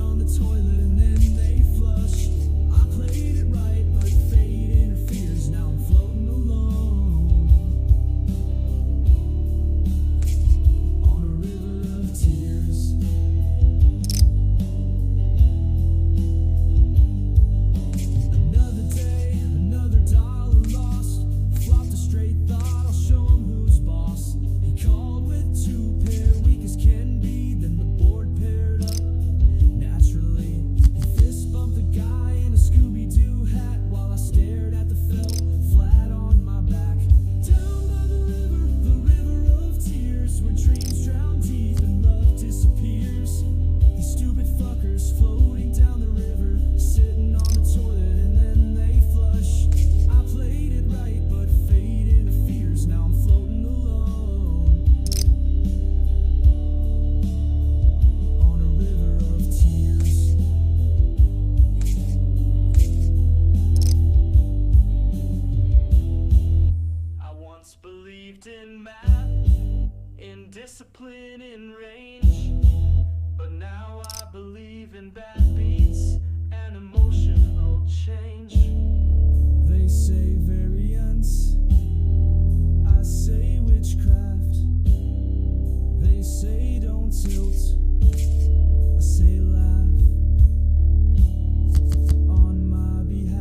in math, in discipline, in range. But now I believe in bad beats and emotional change. They say variance, I say witchcraft. They say don't tilt, I say laugh on my behalf.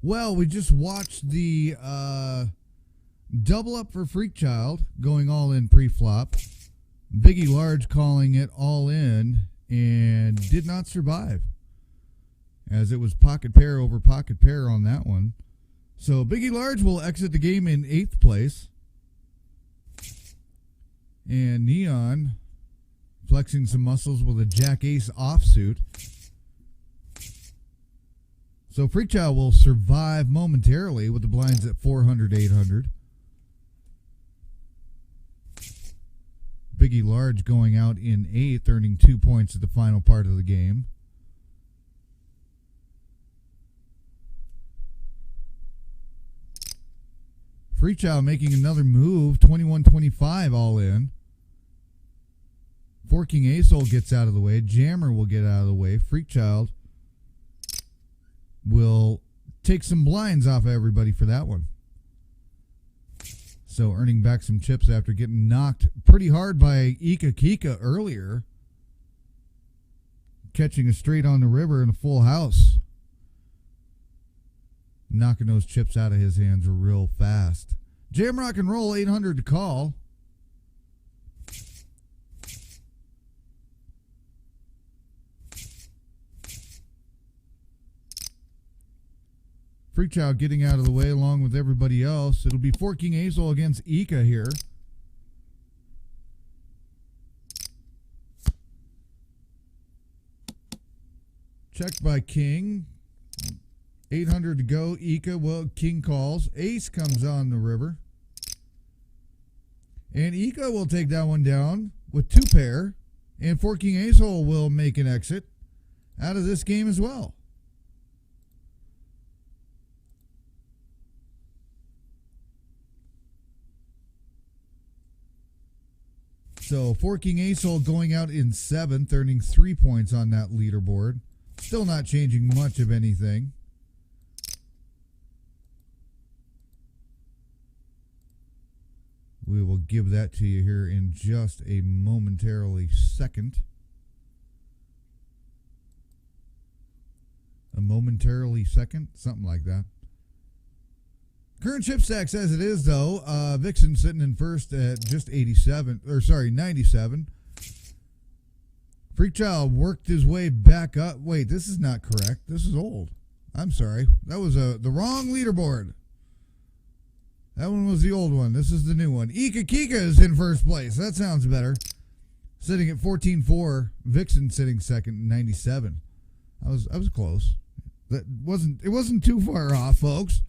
Well, we just watched the double up for Freak Child going all in pre-flop. Biggie Large calling it all in and did not survive, as it was pocket pair over pocket pair on that one. So Biggie Large will exit the game in 8th place. And Neon flexing some muscles with a Jack Ace offsuit. So Freak Child will survive momentarily with the blinds at 400, 800. Biggie Large going out in 8th, earning 2 points at the final part of the game. Freak Child making another move, 21-25 all in. Forking Ace-Hole gets out of the way. Jammer will get out of the way. Freak Child will take some blinds off of everybody for that one. So earning back some chips after getting knocked pretty hard by Ika Kika earlier. Catching a straight on the river in a full house. Knocking those chips out of his hands real fast. Jam Rock and Roll 800 to call. Freak Child getting out of the way along with everybody else. It'll be Forking Ace-Hole against Ika here. Checked by King. 800 to go. Ika, well, King calls. Ace comes on the river. And Ika will take that one down with 2 pair. And Forking Ace-Hole will make an exit out of this game as well. So Forking Ace-Hole going out in 7th, earning 3 points on that leaderboard. Still not changing much of anything. We will give that to you here in just a momentarily second. A momentarily second? Something like that. Current chip stacks as it is, though. Vixen sitting in first at just 97. Freak Child worked his way back up. Wait, this is not correct. This is old. I'm sorry. That was the wrong leaderboard. That one was the old one. This is the new one. Ika Kika is in first place. That sounds better. Sitting at 14-4. Vixen sitting second at 97. I was close. It wasn't too far off, folks.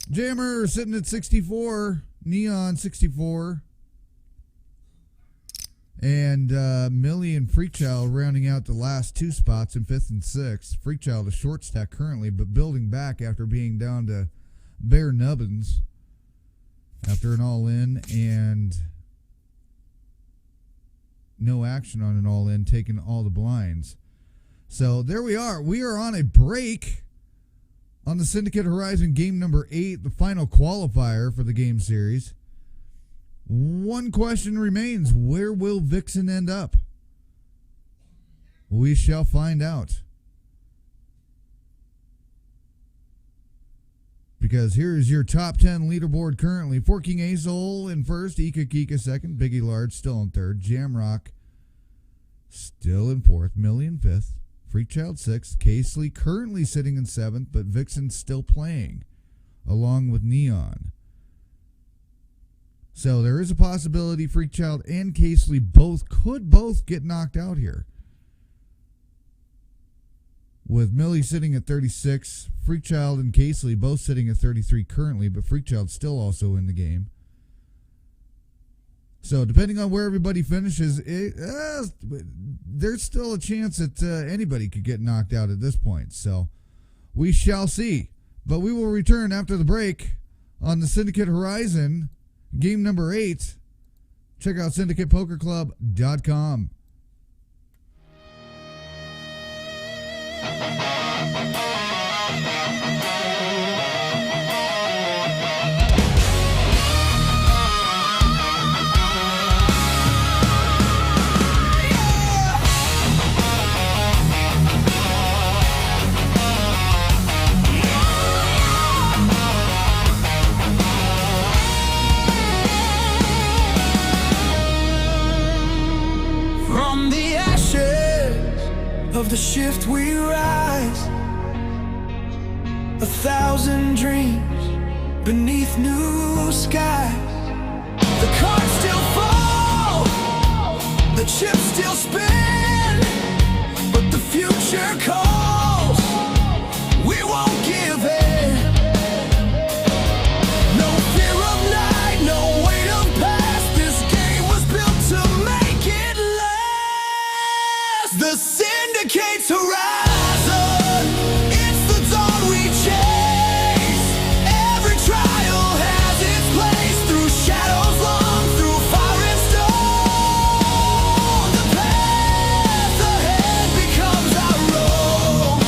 Jammer sitting at 64. Neon 64. And Millie and Freakchild rounding out the last two spots in 5th and 6th. Freakchild a short stack currently, but building back after being down to bare nubbins after an all-in and no action on an all-in, taking all the blinds. So there we are. We are on a break on the Syndicate Horizon game number 8, the final qualifier for the game series. One question remains. Where will Vixen end up? We shall find out. Because here is your top 10 leaderboard currently. Forking Azol in first, Ika Kika second, Biggie Large still in third, Jamrock still in fourth, Millie in fifth, Freakchild sixth, Casely currently sitting in seventh, but Vixen still playing, along with Neon. So there is a possibility Freakchild and Casely could both get knocked out here. With Millie sitting at 36, Freakchild and Casely both sitting at 33 currently, but Freakchild still also in the game. So depending on where everybody finishes, there's still a chance that anybody could get knocked out at this point. So we shall see. But we will return after the break on the Syndicate Horizon, game number 8. Check out syndicatepokerclub.com. From the ashes of the shift we rise, 1,000 dreams beneath new skies. The cards still fall, the chips still spin, but the future calls. We won't give in. No fear of night, no weight of past. This game was built to make it last. The Syndicate's horizon, it's the dawn we chase. Every trial has its place, through shadows long, through fire and stone. The path ahead becomes our road.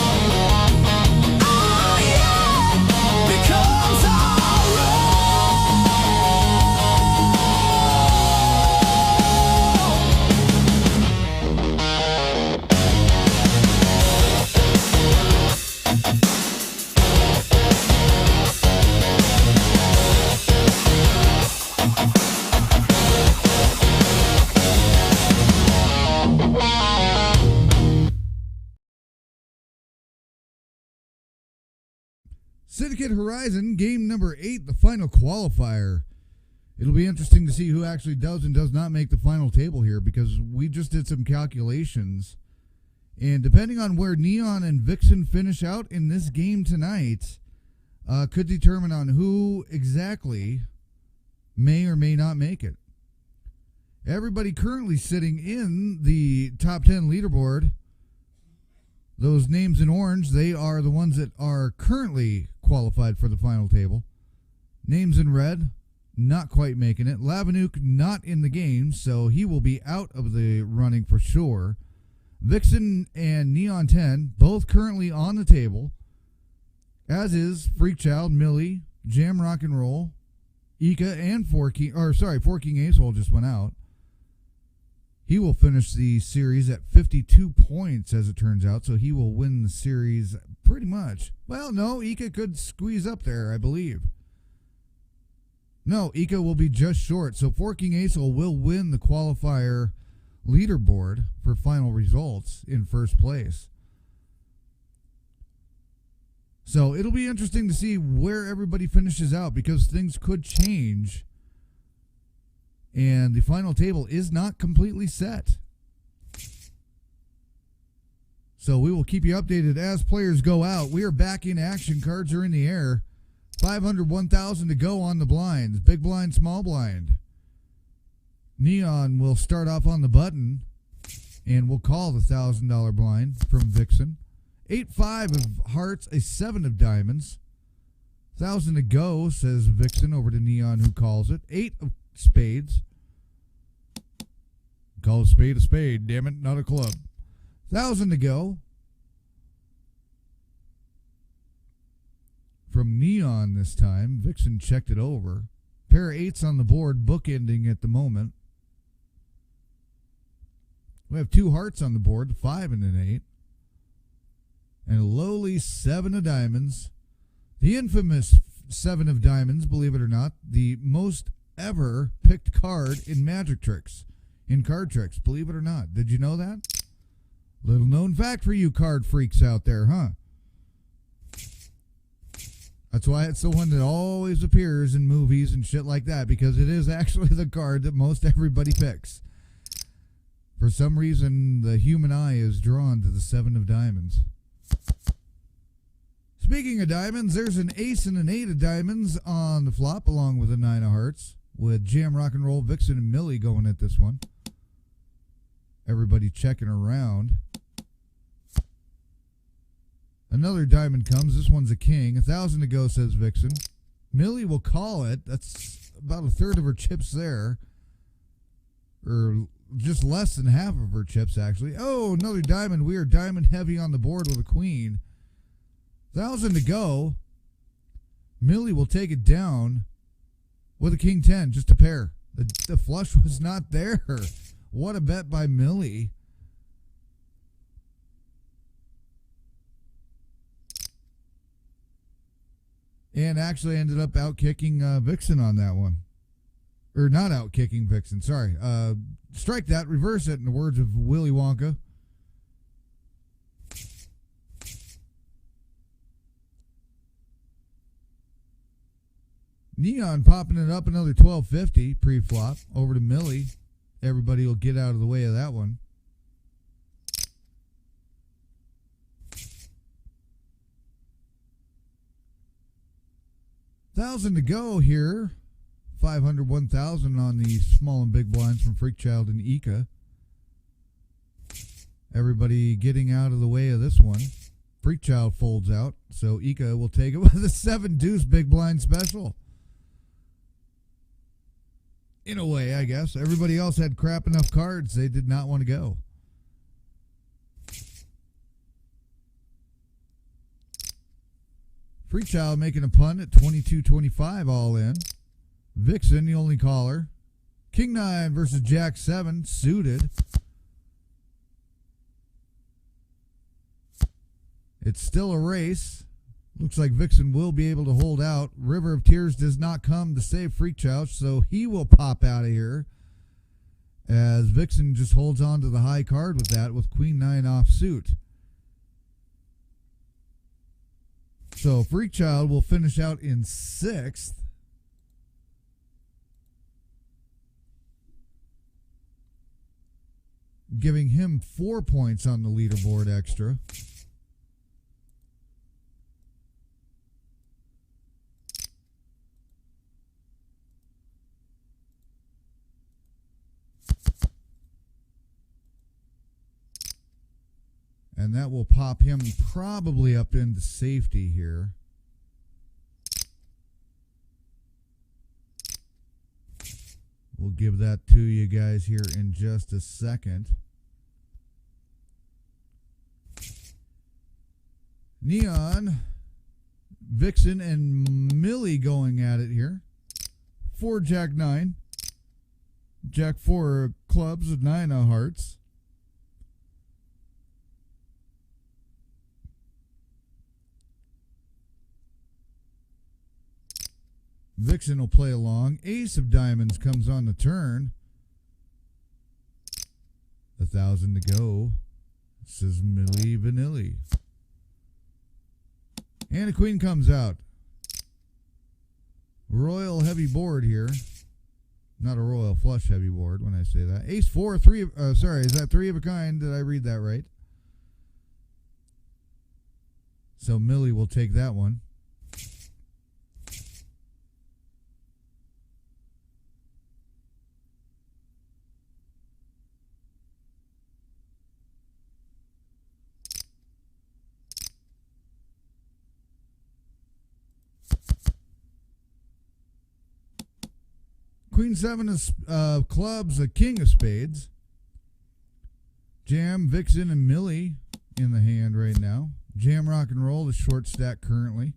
Oh yeah, becomes our Syndicate Horizon, game number 8, the final qualifier. It'll be interesting to see who actually does and does not make the final table here, because we just did some calculations. And depending on where Neon and Vixen finish out in this game tonight, could determine on who exactly may or may not make it. Everybody currently sitting in the top 10 leaderboard, those names in orange, they are the ones that are currently qualified for the final table. Names in red, not quite making it. Lavanook not in the game, so he will be out of the running for sure. Vixen and Neon 10, both currently on the table, as is Freakchild, Millie, Jam Rock and Roll, Ika, and Forking Acehole just went out. He will finish the series at 52 points, as it turns out, so he will win the series pretty much. Well, no, Ika could squeeze up there, I believe. No, Ika will be just short, so Forking Acehole will win the qualifier leaderboard for final results in first place. So it'll be interesting to see where everybody finishes out, because things could change. And the final table is not completely set. So we will keep you updated as players go out. We are back in action. Cards are in the air. 500, 1,000 to go on the blinds. Big blind, small blind. Neon will start off on the button and will call the $1,000 blind from Vixen. 8-5 of hearts, a 7 of diamonds. 1,000 to go, says Vixen over to Neon, who calls it. 8 of spades. Call a spade, damn it, not a club. 1,000 to go. From Neon this time. Vixen checked it over. Pair of 8s on the board, bookending at the moment. We have 2 hearts on the board, 5 and an 8. And a lowly 7 of diamonds. The infamous 7 of diamonds, believe it or not, the most ever picked card in Magic Tricks, in card tricks, believe it or not. Did you know that? Little known fact for you card freaks out there, huh? That's why it's the one that always appears in movies and shit like that, because it is actually the card that most everybody picks. For some reason, the human eye is drawn to the 7 of diamonds. Speaking of diamonds, there's an ace and an 8 of diamonds on the flop, along with a 9 of hearts, with Jam Rock and Roll, Vixen, and Millie going at this one. Everybody checking around. Another diamond comes. This one's a king. 1,000 to go, says Vixen. Millie will call it. That's about a third of her chips there. Or just less than half of her chips, actually. Oh, another diamond. We are diamond heavy on the board with a queen. 1,000 to go. Millie will take it down with a king 10, just a pair. The flush was not there. What a bet by Millie. And actually ended up out-kicking Vixen on that one. Or not out-kicking Vixen, sorry. Strike that, reverse it, in the words of Willy Wonka. Neon popping it up another 1250 pre-flop over to Millie. Everybody will get out of the way of that one. $1,000 to go here. 500, 1,000 on the small and big blinds from Freakchild and Ika. Everybody getting out of the way of this one. Freakchild folds out, so Ika will take it with a 7 deuce big blind special. In a way, I guess. Everybody else had crap enough cards. They did not want to go. Freakchild making a punt at 22-25 all in. Vixen, the only caller. King 9 versus Jack 7, suited. It's still a race. Looks like Vixen will be able to hold out. River of Tears does not come to save Freakchild, so he will pop out of here. As Vixen just holds on to the high card with that, with Queen 9 off suit. So Freakchild will finish out in 6th. Giving him 4 points on the leaderboard extra. And that will pop him probably up into safety here. We'll give that to you guys here in just a second. Neon, Vixen, and Millie going at it here. 4 Jack 9. Jack 4 clubs with 9 of hearts. Vixen will play along. Ace of diamonds comes on the turn. 1,000 to go, says Millie Vanilli. And a queen comes out. Royal heavy board here. Not a royal flush heavy board when I say that. Ace 4, 3 of, sorry, is that 3 of a kind? Did I read that right? So Millie will take that one. Queen 7 of clubs, a king of spades. Jam, Vixen, and Millie in the hand right now. Jam, rock and roll, the short stack currently.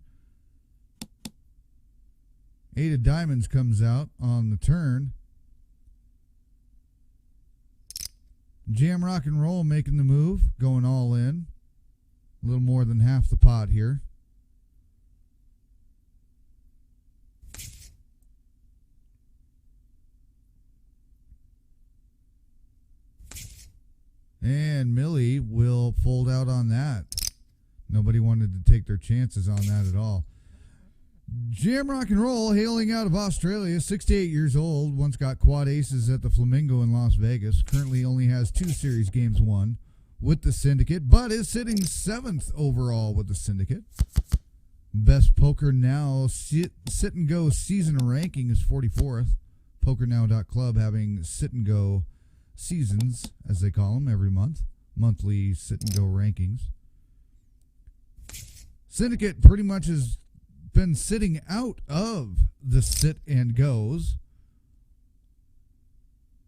8 of diamonds comes out on the turn. Jam, rock and roll making the move, going all in. A little more than half the pot here. And Millie will fold out on that. Nobody wanted to take their chances on that at all. Jam Rock and Roll, hailing out of Australia, 68 years old. Once got quad aces at the Flamingo in Las Vegas. Currently only has 2 series games won with the Syndicate, but is sitting 7th overall with the Syndicate. Best PokerNow sit and go season ranking is 44th. PokerNow.club having sit and go seasons, as they call them, every month. Monthly sit and go rankings. Syndicate pretty much has been sitting out of the sit and goes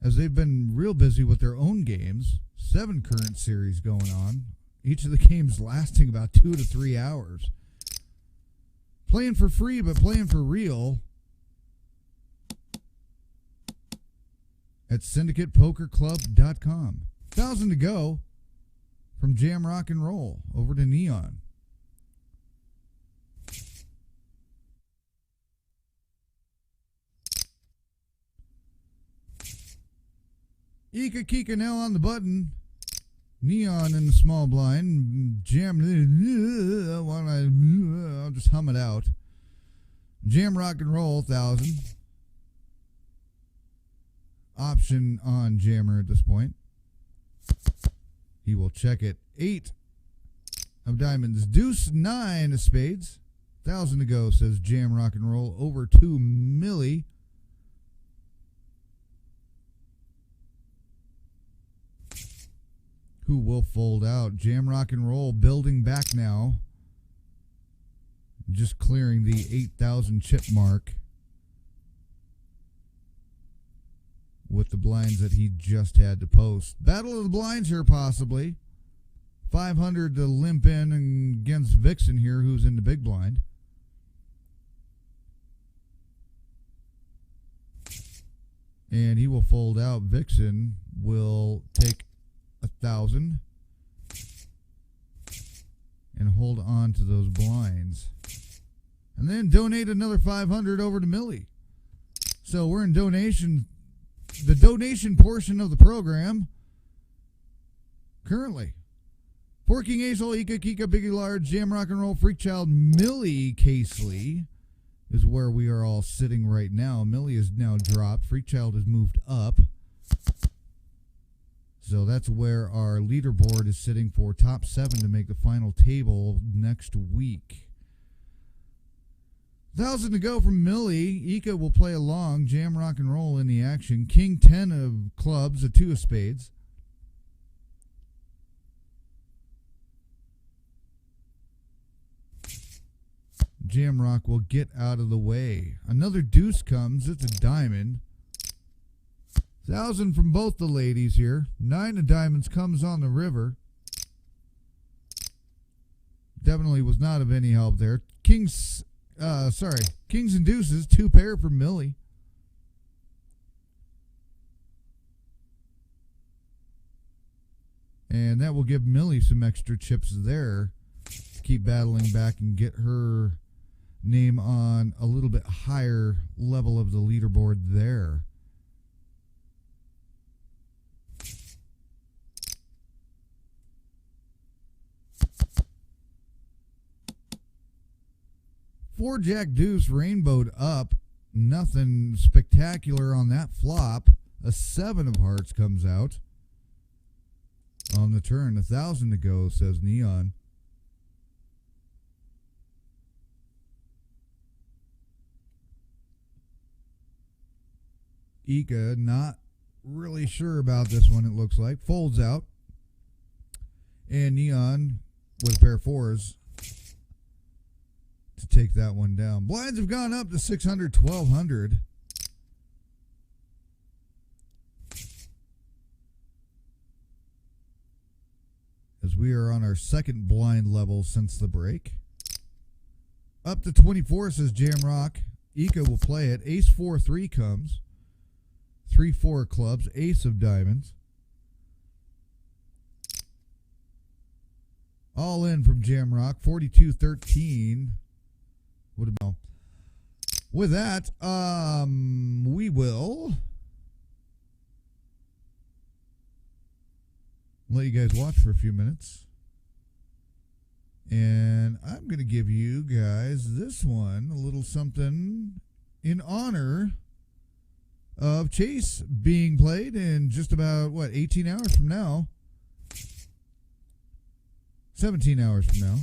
as they've been real busy with their own games. 7 current series going on. Each of the games lasting about 2 to 3 hours. Playing for free, but playing for real at syndicatepokerclub.com. 1,000 to go from Jam Rock and Roll over to Neon. Ika Kika now on the button. Neon in the small blind. Jam. I'll just hum it out. Jam Rock and Roll 1,000. Option on Jammer at this point. He will check it. 8 of diamonds. Deuce 9 of spades. 1,000 to go, says Jam Rock and Roll. Over to Millie. Who will fold out. Jam Rock and Roll building back now. Just clearing the 8,000 chip mark with the blinds that he just had to post. Battle of the blinds here possibly. 500 to limp in against Vixen here, who's in the big blind. And he will fold out. Vixen will take 1,000 and hold on to those blinds, and then donate another 500 over to Millie. So we're in donation, the donation portion of the program currently. For King Hazel, Ika Kika, Biggie Large, Jam Rock and Roll, Freak Child, Millie Casely is where we are all sitting right now. Millie is now dropped. Freak Child has moved up. So that's where our leaderboard is sitting for top 7 to make the final table next week. 1,000 to go from Millie. Ika will play along. Jam Rock and Roll in the action. King 10 of clubs, a 2 of spades. Jam Rock will get out of the way. Another deuce comes. It's a diamond. 1,000 from both the ladies here. 9 of diamonds comes on the river. Definitely was not of any help there. Kings and deuces, 2 pair for Millie. And that will give Millie some extra chips there. Keep battling back and get her name on a little bit higher level of the leaderboard there. Four Jack Deuce rainbowed up. Nothing spectacular on that flop. A 7 of hearts comes out on the turn. 1,000 to go, says Neon. Ika not really sure about this one, it looks like. Folds out. And Neon with a pair of 4s to take that one down. Blinds have gone up to 600, 1,200. We are on our second blind level since the break. Up to 24 says Jamrock. Ika will play it. Ace 4-3 comes. 3-4 clubs. Ace of diamonds. All in from Jamrock. 42-13. What about? With that, we will let you guys watch for a few minutes. And I'm going to give you guys this one, a little something in honor of Chase being played in just about, 18 hours from now? 17 hours from now.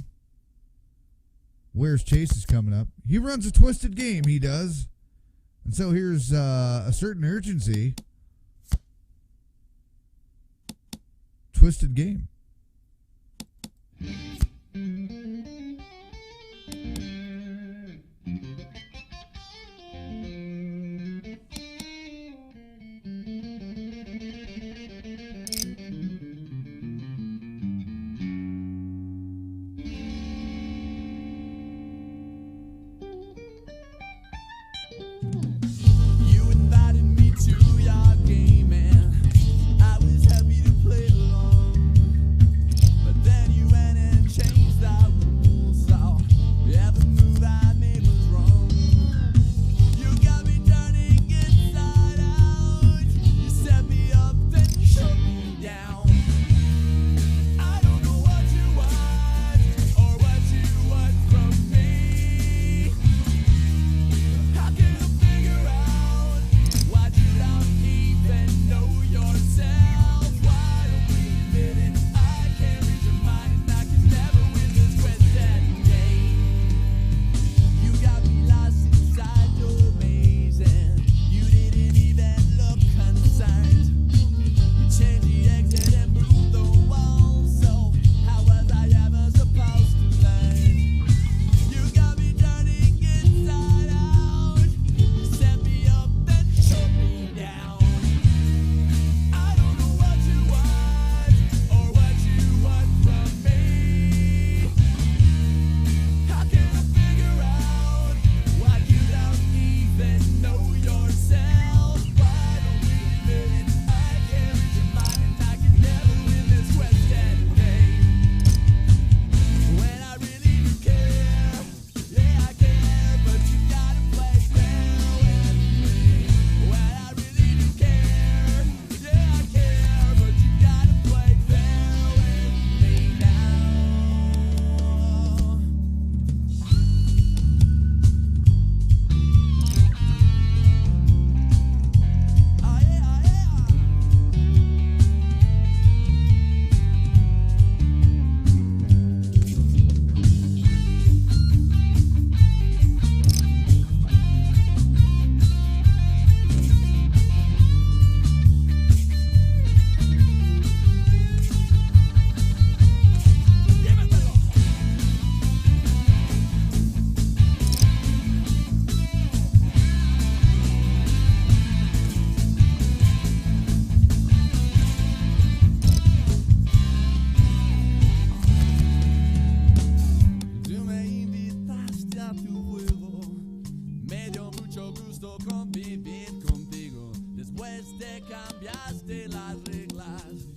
Where's Chase is coming up. He runs a twisted game, he does. And so here's a certain urgency. Twisted game. You invited me to your game and I was happy to play along. But then you went and changed the rules, so every move I made was wrong. You got me turning inside out. You set me up, then you shut me down. I don't know what you want or what you want from me. How can you figure out why you don't even know yourself? Why don't we admit it? I can't read your mind and I can never win this twisted game. You got me lost inside your maze and you didn't even look concerned. You changed the exit and moved the wall, so how was I ever supposed to learn? You got me turning inside out. You set me up, then shut me down. I don't know what you want or what you want from me. How can I figure out why you don't even know yourself? Why don't we admit it? I can't read your mind and I can never win this twisted game. When I really do care, yeah I care, but you gotta play fair with me. When I really do care, yeah I care, but you gotta play fair with me now. Ah, yeah, ah, yeah. Tú me invitaste a tu juego, me dio mucho gusto convivir contigo. Después te cambiaste las reglas,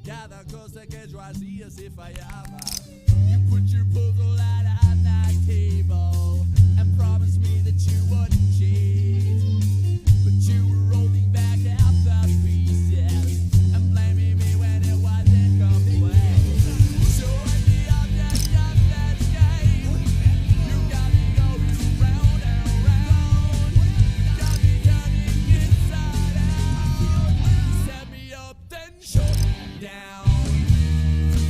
cada cosa que yo hacía se fallaba. You put your puzzle out on that table and promised me that you wouldn't cheat, but you were holding back half the pieces and blaming me when it wasn't complete. So at the end of that game, you got me going round and round. Got me turning inside out. You set me up, then shut me down.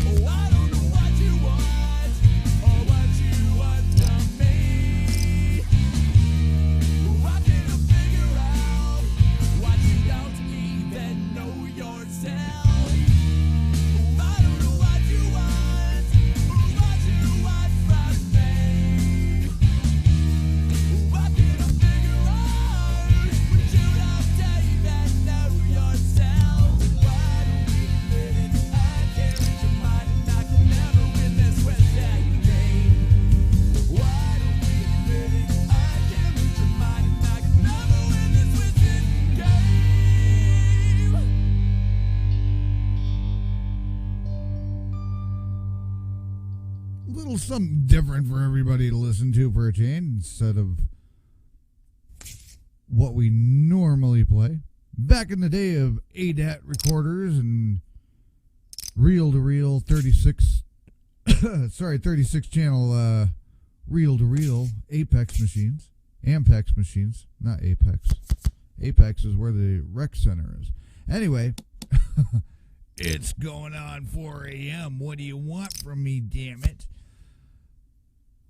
Oh, I don't know what you want or what you want from me. I can't little something different for everybody to listen to for a change instead of what we normally play. Back in the day of ADAT recorders and reel-to-reel 36 channel reel-to-reel Apex machines. Ampex machines, not Apex. Apex is where the rec center is. Anyway, it's going on 4 a.m. What do you want from me, damn it?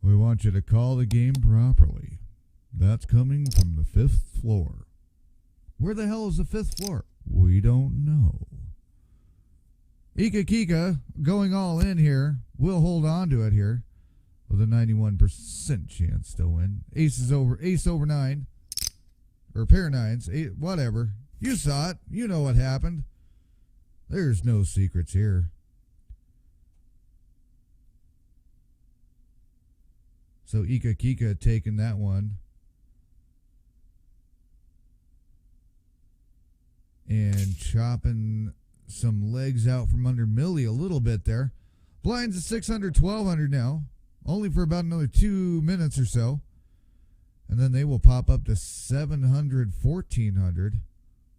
We want you to call the game properly. That's coming from the 5th floor. Where the hell is the 5th floor? We don't know. Ika Kika going all in here. We'll hold on to it here with a 91% chance to win. Ace over 9. Or pair 9s. Eight, whatever. You saw it. You know what happened. There's no secrets here. So Ika Kika taking that one. And chopping some legs out from under Millie a little bit there. Blinds at 600, 1200 now. Only for about another 2 minutes or so. And then they will pop up to 700, 1400.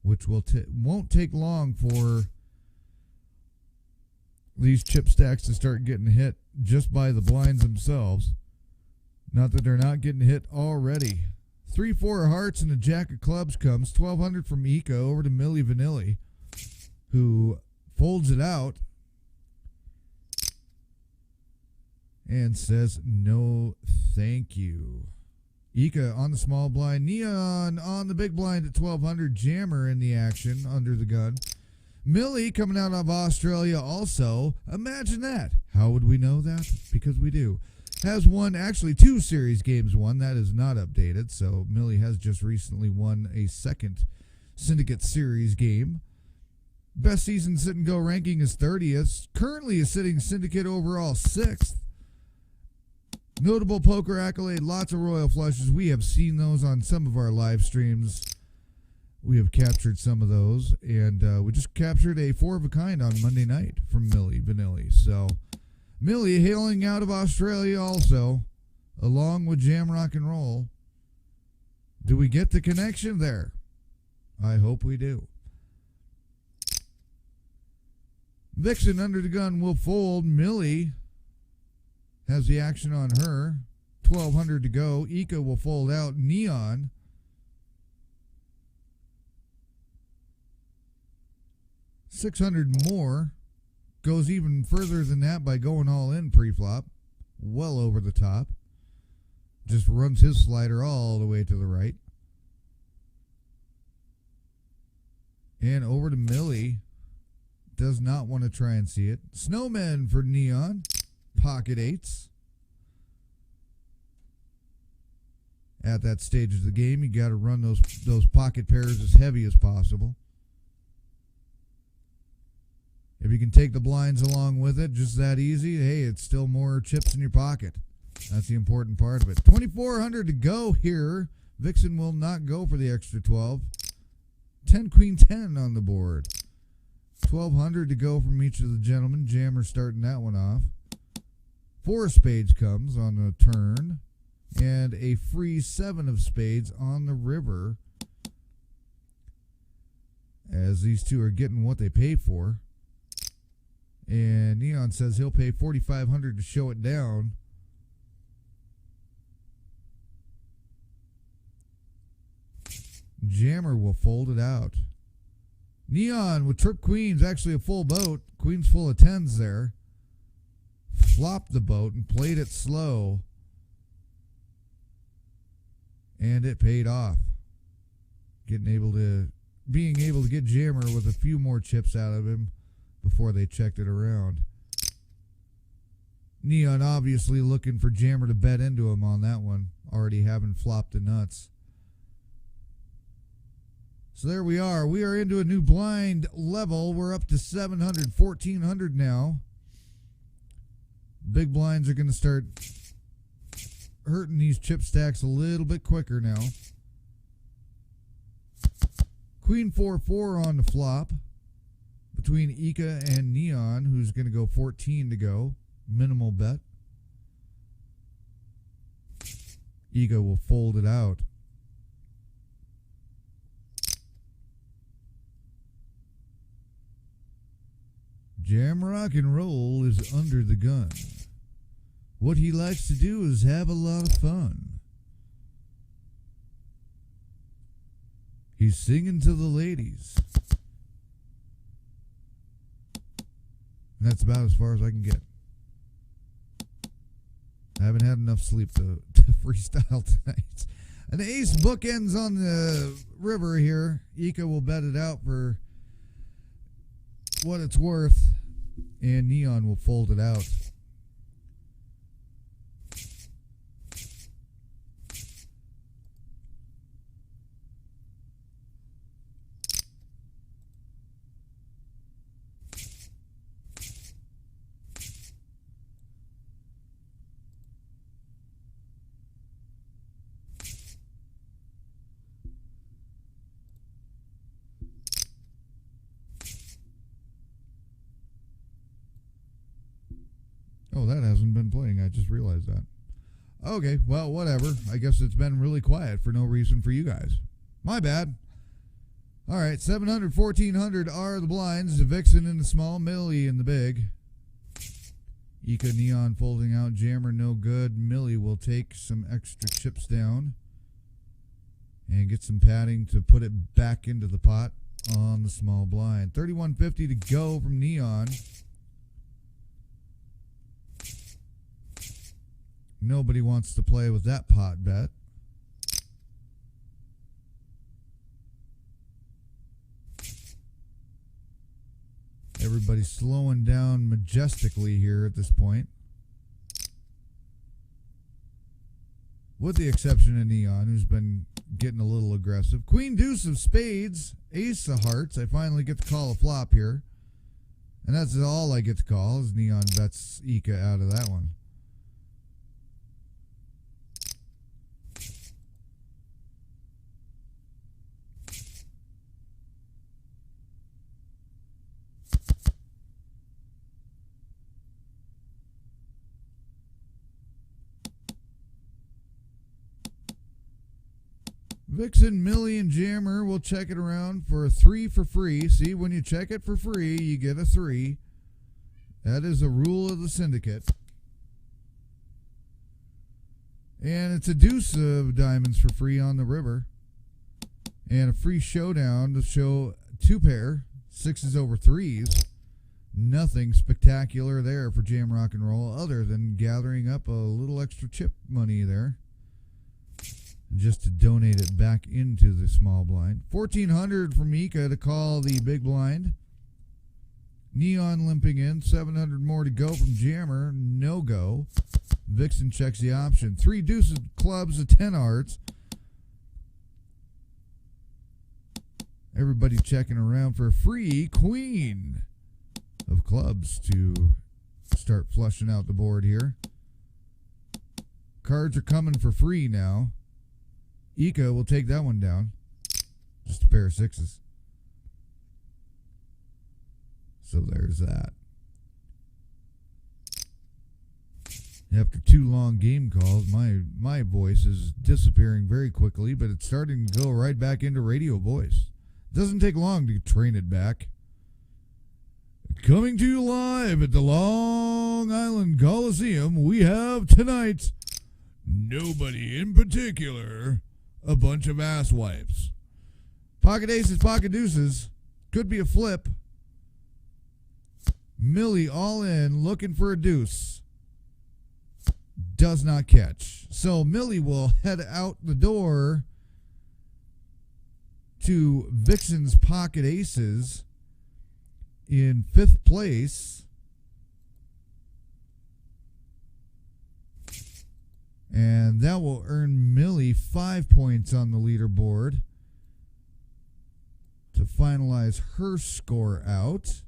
Which won't take long for these chip stacks to start getting hit just by the blinds themselves. Not that they're not getting hit already. 3-4 hearts and a jack of clubs comes. 1200 from Ika over to Millie Vanilli, who folds it out and says no thank you. Ika on the small blind. Neon on the big blind at 1200. Jammer in the action under the gun. Millie coming out of Australia also. Imagine that. How would we know that? Because we do. Has won, actually 2 series games won. That is not updated. So Millie has just recently won a second Syndicate series game. Best season sit and go ranking is 30th. Currently is sitting Syndicate overall 6th. Notable poker accolade, lots of royal flushes. We have seen those on some of our live streams. We have captured some of those. And we just captured a 4 of a kind on Monday night from Millie Vanilli. So Millie hailing out of Australia also, along with Jam Rock and Roll. Do we get the connection there? I hope we do. Vixen under the gun will fold. Millie has the action on her. 1200 to go. Ika will fold out. Neon. $600 more. Goes even further than that by going all in pre-flop. Well over the top. Just runs his slider all the way to the right. And over to Millie. Does not want to try and see it. Snowmen for Neon. Pocket 8s. At that stage of the game, you got to run those pocket pairs as heavy as possible. If you can take the blinds along with it, just that easy, hey, it's still more chips in your pocket. That's the important part of it. 2,400 to go here. Vixen will not go for the extra 12. 10, Queen 10 on the board. 1,200 to go from each of the gentlemen. Jammer starting that one off. 4 of spades comes on the turn. And a free 7 of spades on the river. As these two are getting what they pay for. And Neon says he'll pay $4,500 to show it down. Jammer will fold it out. Neon with trip queens, actually a full boat. Queens full of 10s there. Flopped the boat and played it slow. And it paid off. Being able to get Jammer with a few more chips out of him before they checked it around. Neon obviously looking for Jammer to bet into him on that one, already having flopped the nuts. So there we are. We are into a new blind level. We're up to 700, 1,400 now. Big blinds are going to start hurting these chip stacks a little bit quicker now. Queen 4-4 on the flop between Ika and Neon, who's going to go 14 to go. Minimal bet. Ego will fold it out. Jam Rock and Roll is under the gun. What he likes to do is have a lot of fun. He's singing to the ladies. And that's about as far as I can get. I haven't had enough sleep to freestyle tonight. An ace bookends on the river here. Ika will bet it out for what it's worth, and Neon will fold it out. Oh, that hasn't been playing. I just realized that. Okay, well, whatever. I guess it's been really quiet for no reason for you guys. My bad. All right, 700, 1400 are the blinds. The Vixen in the small, Millie in the big. Ika Neon folding out. Jammer no good. Millie will take some extra chips down and get some padding to put it back into the pot on the small blind. 3150 to go from Neon. Nobody wants to play with that pot bet. Everybody's slowing down majestically here at this point. With the exception of Neon, who's been getting a little aggressive. Queen Deuce of Spades, Ace of Hearts. I finally get to call a flop here. And that's all I get to call, is Neon bets Ika out of that one. Vixen, Millie, and Jammer will check it around for a 3 for free. See, when you check it for free, you get a 3. That is a rule of the syndicate. And it's a deuce of diamonds for free on the river. And a free showdown to show 2 pair, 6s over 3s. Nothing spectacular there for Jam Rock and Roll other than gathering up a little extra chip money there, just to donate it back into the small blind. 1400 from Ika to call the big blind. Neon limping in. 700 more to go from Jammer. No go. Vixen checks the option. 3 deuces clubs, a 10 hearts. Everybody checking around for a free queen of clubs to start flushing out the board here. Cards are coming for free now. Ika will take that one down. Just a pair of 6s. So there's that. After 2 long game calls, my voice is disappearing very quickly, but it's starting to go right back into radio voice. Doesn't take long to train it back. Coming to you live at the Long Island Coliseum, we have tonight nobody in particular, a bunch of ass wipes. Pocket aces, pocket deuces. Could be a flip. Millie all in, looking for a deuce. Does not catch. So Millie will head out the door to Vixen's pocket aces in 5th place. And that will earn Millie 5 points on the leaderboard to finalize her score out.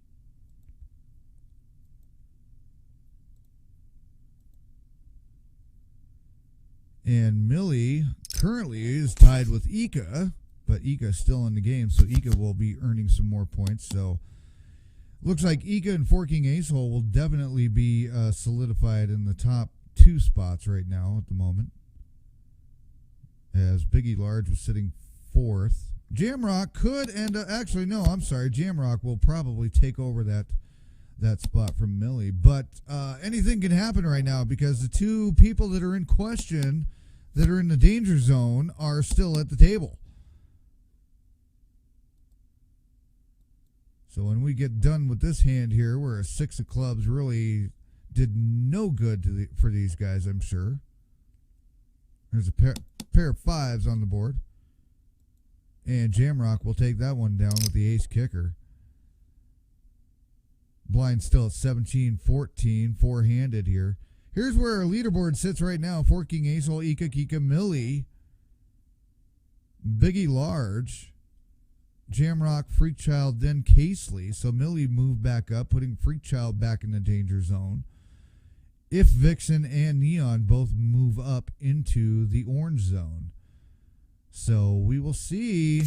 And Millie currently is tied with Ika, but Ika's still in the game, so Ika will be earning some more points. So looks like Ika and Forking Ace Hole will definitely be solidified in the top 2 spots right now at the moment. as Biggie Large was sitting fourth. Jamrock could end up, actually, no, I'm sorry. Jamrock will probably take over that spot from Millie. But anything can happen right now because the two people that are in question that are in the danger zone are still at the table. So when we get done with this hand here, where a 6 of clubs really did no good for these guys, I'm sure. There's a pair of 5s on the board. And Jamrock will take that one down with the ace kicker. Blind still at 17-14, four-handed here. Here's where our leaderboard sits right now. 4 King Ace Hole, Ika, Kika, Millie, Biggie Large, Jamrock, Freak Child, then Casely. So Millie moved back up, putting Freak Child back in the danger zone. If Vixen and Neon both move up into the orange zone. So we will see.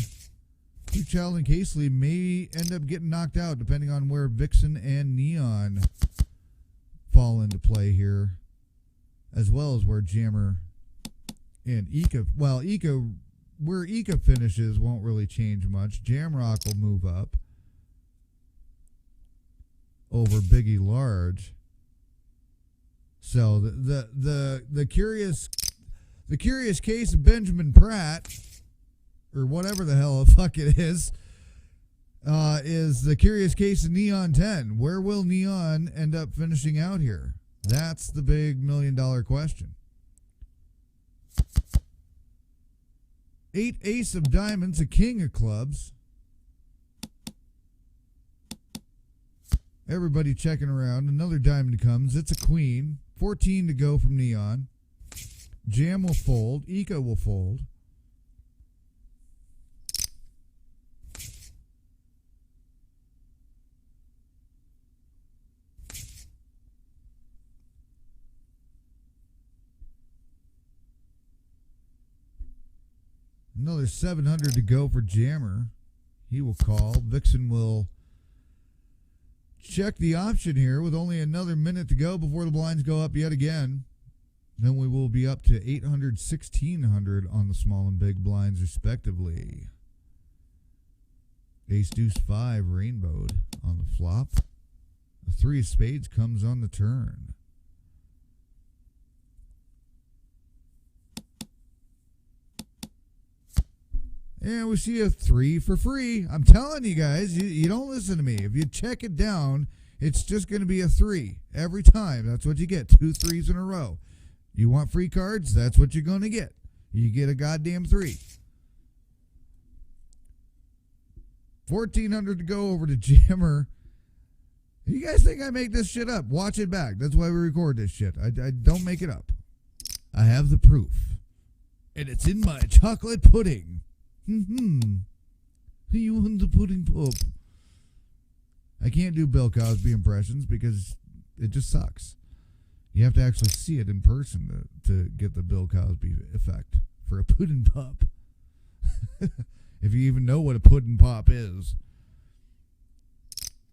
Freak Child and Casely may end up getting knocked out depending on where Vixen and Neon fall into play here, as well as where Jammer and Ika. Well, Ika, where Ika finishes won't really change much. Jamrock will move up over Biggie Large. So the curious case of Benjamin Pratt, or whatever the hell the fuck it is the curious case of Neon 10. Where will Neon end up finishing out here? That's the big $1 million question. 8 ace of diamonds, a king of clubs. Everybody checking around. Another diamond comes. It's a queen. 14 to go from Neon. Jam will fold. Ika will fold. Another 700 to go for Jammer. He will call. Vixen will check the option here with only another minute to go before the blinds go up yet again. Then we will be up to 800, 1600 on the small and big blinds respectively. Ace deuce 5 rainbowed on the flop. A 3 of spades comes on the turn. And we see a 3 for free. I'm telling you guys, you don't listen to me. If you check it down, it's just going to be a 3 every time. That's what you get, 2 3s in a row. You want free cards? That's what you're going to get. You get a goddamn 3. 1400 to go over to Jammer. You guys think I make this shit up? Watch it back. That's why we record this shit. I don't make it up. I have the proof. And it's in my chocolate pudding. You want the pudding pop? I can't do Bill Cosby impressions because it just sucks. You have to actually see it in person to get the Bill Cosby effect for a pudding pop. If you even know what a pudding pop is.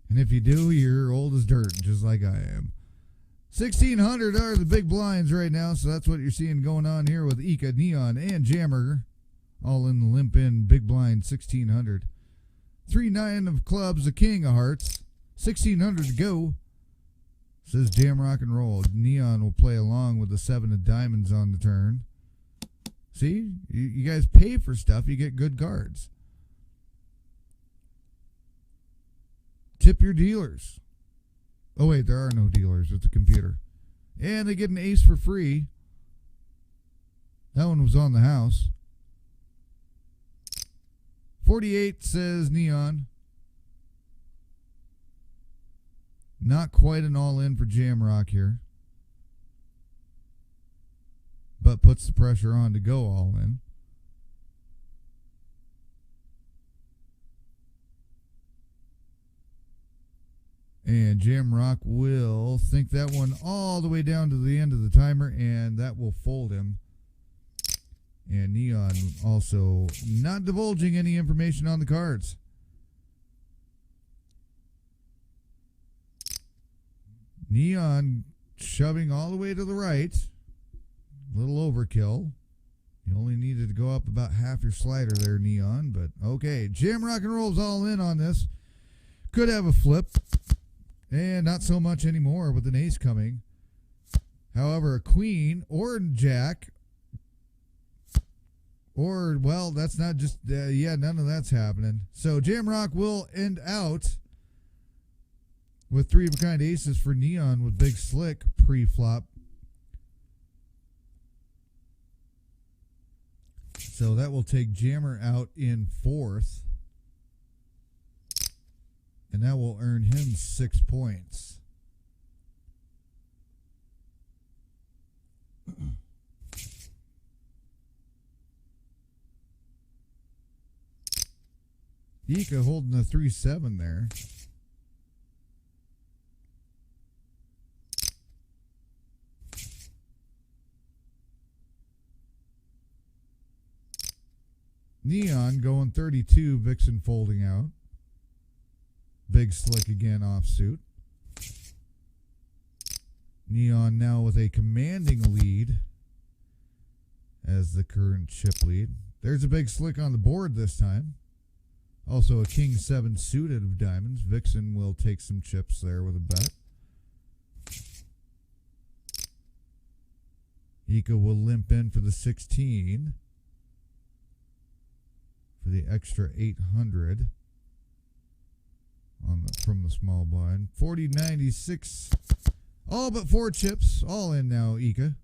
And if you do, you're old as dirt, just like I am. 1600 are the big blinds right now, so that's what you're seeing going on here with Ika, Neon, and Jammer. All in the limp in, big blind, 1600. 3-9 of clubs, a king of hearts. 1600 to go. Says Jam Rock and Roll. Neon will play along with the 7 of diamonds on the turn. See? You guys pay for stuff, you get good cards. Tip your dealers. Oh, wait, there are no dealers. It's a computer. And they get an ace for free. That one was on the house. 48 says Neon. Not quite an all-in for Jamrock here. But puts the pressure on to go all-in. And Jamrock will think that one all the way down to the end of the timer, and that will fold him. And Neon also not divulging any information on the cards. Neon shoving all the way to the right. Little overkill. You only needed to go up about half your slider there, Neon, but okay. Jam Rock and Roll's all in on this. Could have a flip, and not so much anymore with an ace coming. However, a queen or a jack, or, well, that's not just, yeah, none of that's happening. So Jam Rock will end out with 3 of a kind aces for Neon with Big Slick pre-flop. So that will take Jammer out in 4th. And that will earn him 6 points. Ika holding a 3-7 there. Neon going 32, Vixen folding out. Big Slick again offsuit. Neon now with a commanding lead as the current chip lead. There's a Big Slick on the board this time. Also a King 7 suited of diamonds. Vixen will take some chips there with a bet. Ika will limp in for the 16. For the extra 800 on from the small blind. 40.96. All but 4 chips. All in now, Ika.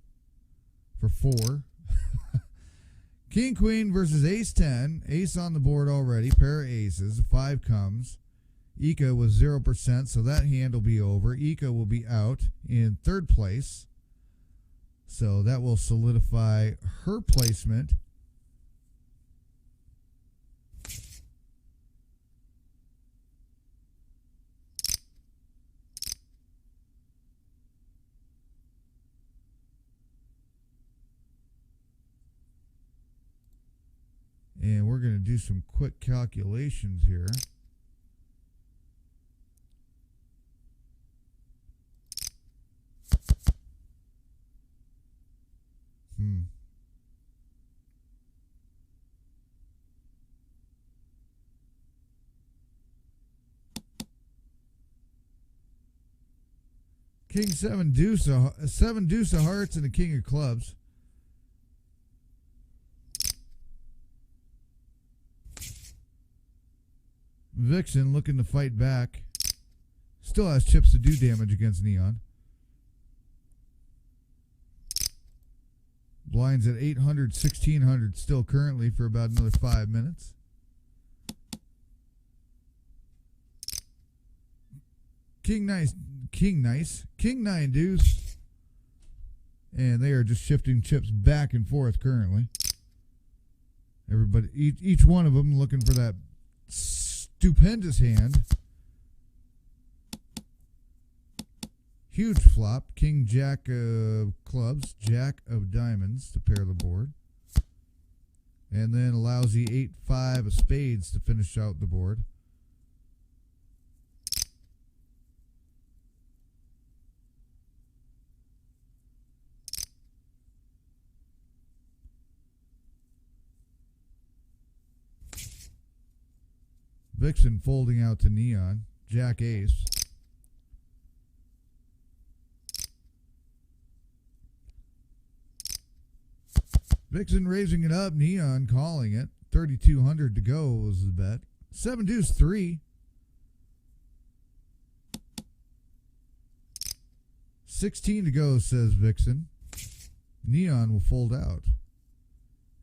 For 4. King Queen versus Ace 10. Ace on the board already. Pair of aces. 5 comes. Ika was 0%, so that hand will be over. Ika will be out in 3rd place. So that will solidify her placement. And we're going to do some quick calculations here. King 7 deuce, 7 deuce of hearts and a king of clubs. Vixen looking to fight back. Still has chips to do damage against Neon. Blinds at 800, 1600 still currently for about another 5 minutes. King 9 deuce. And they are just shifting chips back and forth currently. Everybody, each one of them looking for that stupendous hand. Huge flop. King Jack of clubs, Jack of diamonds to pair the board. And then a lousy 8-5 of spades to finish out the board. Vixen folding out to Neon. Jack ace. Vixen raising it up. Neon calling it. 3,200 to go was the bet. 7 deuce 3. 16 to go, says Vixen. Neon will fold out.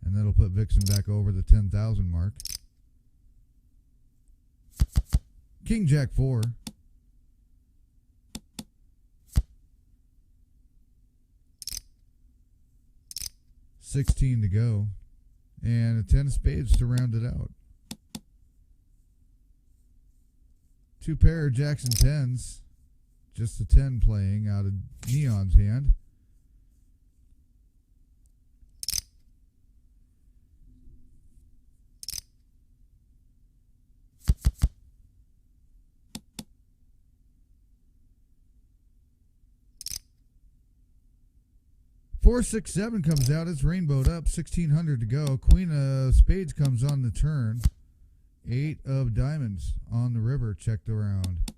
And that'll put Vixen back over the 10,000 mark. King Jack 4. $16 to go. And a 10 of spades to round it out. 2 pair of jacks and 10s. Just the 10 playing out of Neon's hand. 4-6-7 comes out. It's rainbowed up. 1600 to go. Queen of spades comes on the turn. 8 of diamonds on the river. Check the round.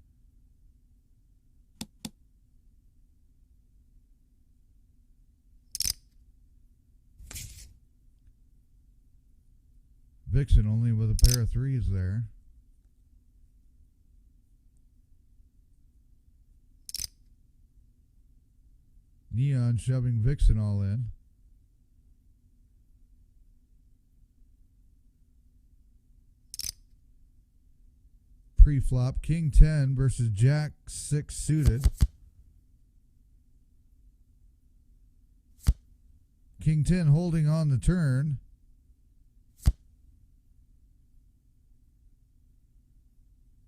Vixen only with a pair of threes there. Neon shoving Vixen all in. Pre-flop, King 10 versus Jack 6 suited. King 10 holding on the turn.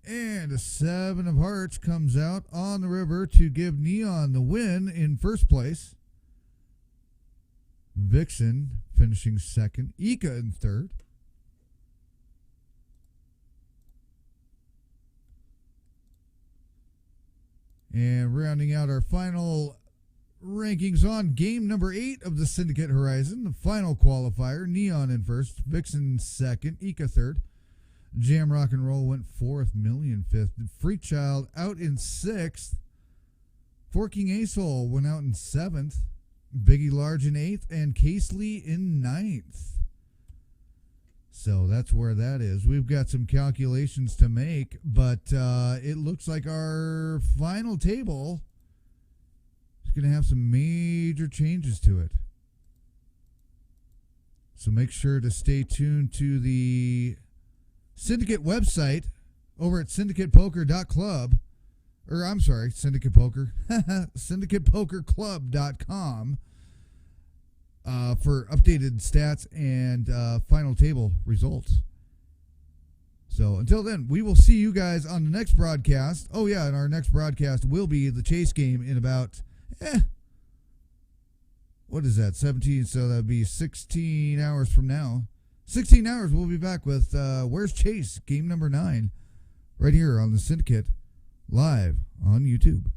And a 7 of hearts comes out on the river to give Neon the win in first place. Vixen finishing second. Ika in third. And rounding out our final rankings on game number 8 of the Syndicate Horizon, the final qualifier, Neon in first, Vixen second, Ika third. Jam Rock and Roll went fourth, Million fifth. Freak Child out in sixth. Forking Ace-Hole went out in seventh. Biggie Large in eighth, and Casely in ninth. So that's where that is. We've got some calculations to make, but it looks like our final table is going to have some major changes to it. So make sure to stay tuned to the Syndicate website over at syndicatepoker.club. Or I'm sorry, Syndicate Poker. syndicatepokerclub.com for updated stats and final table results. So until then, we will see you guys on the next broadcast. Oh yeah, and our next broadcast will be the chase game in about what is that? 17, so that'd be 16 hours from now. 16 hours, we'll be back with Where's Chase, game number 9, right here on the Syndicate, live on YouTube.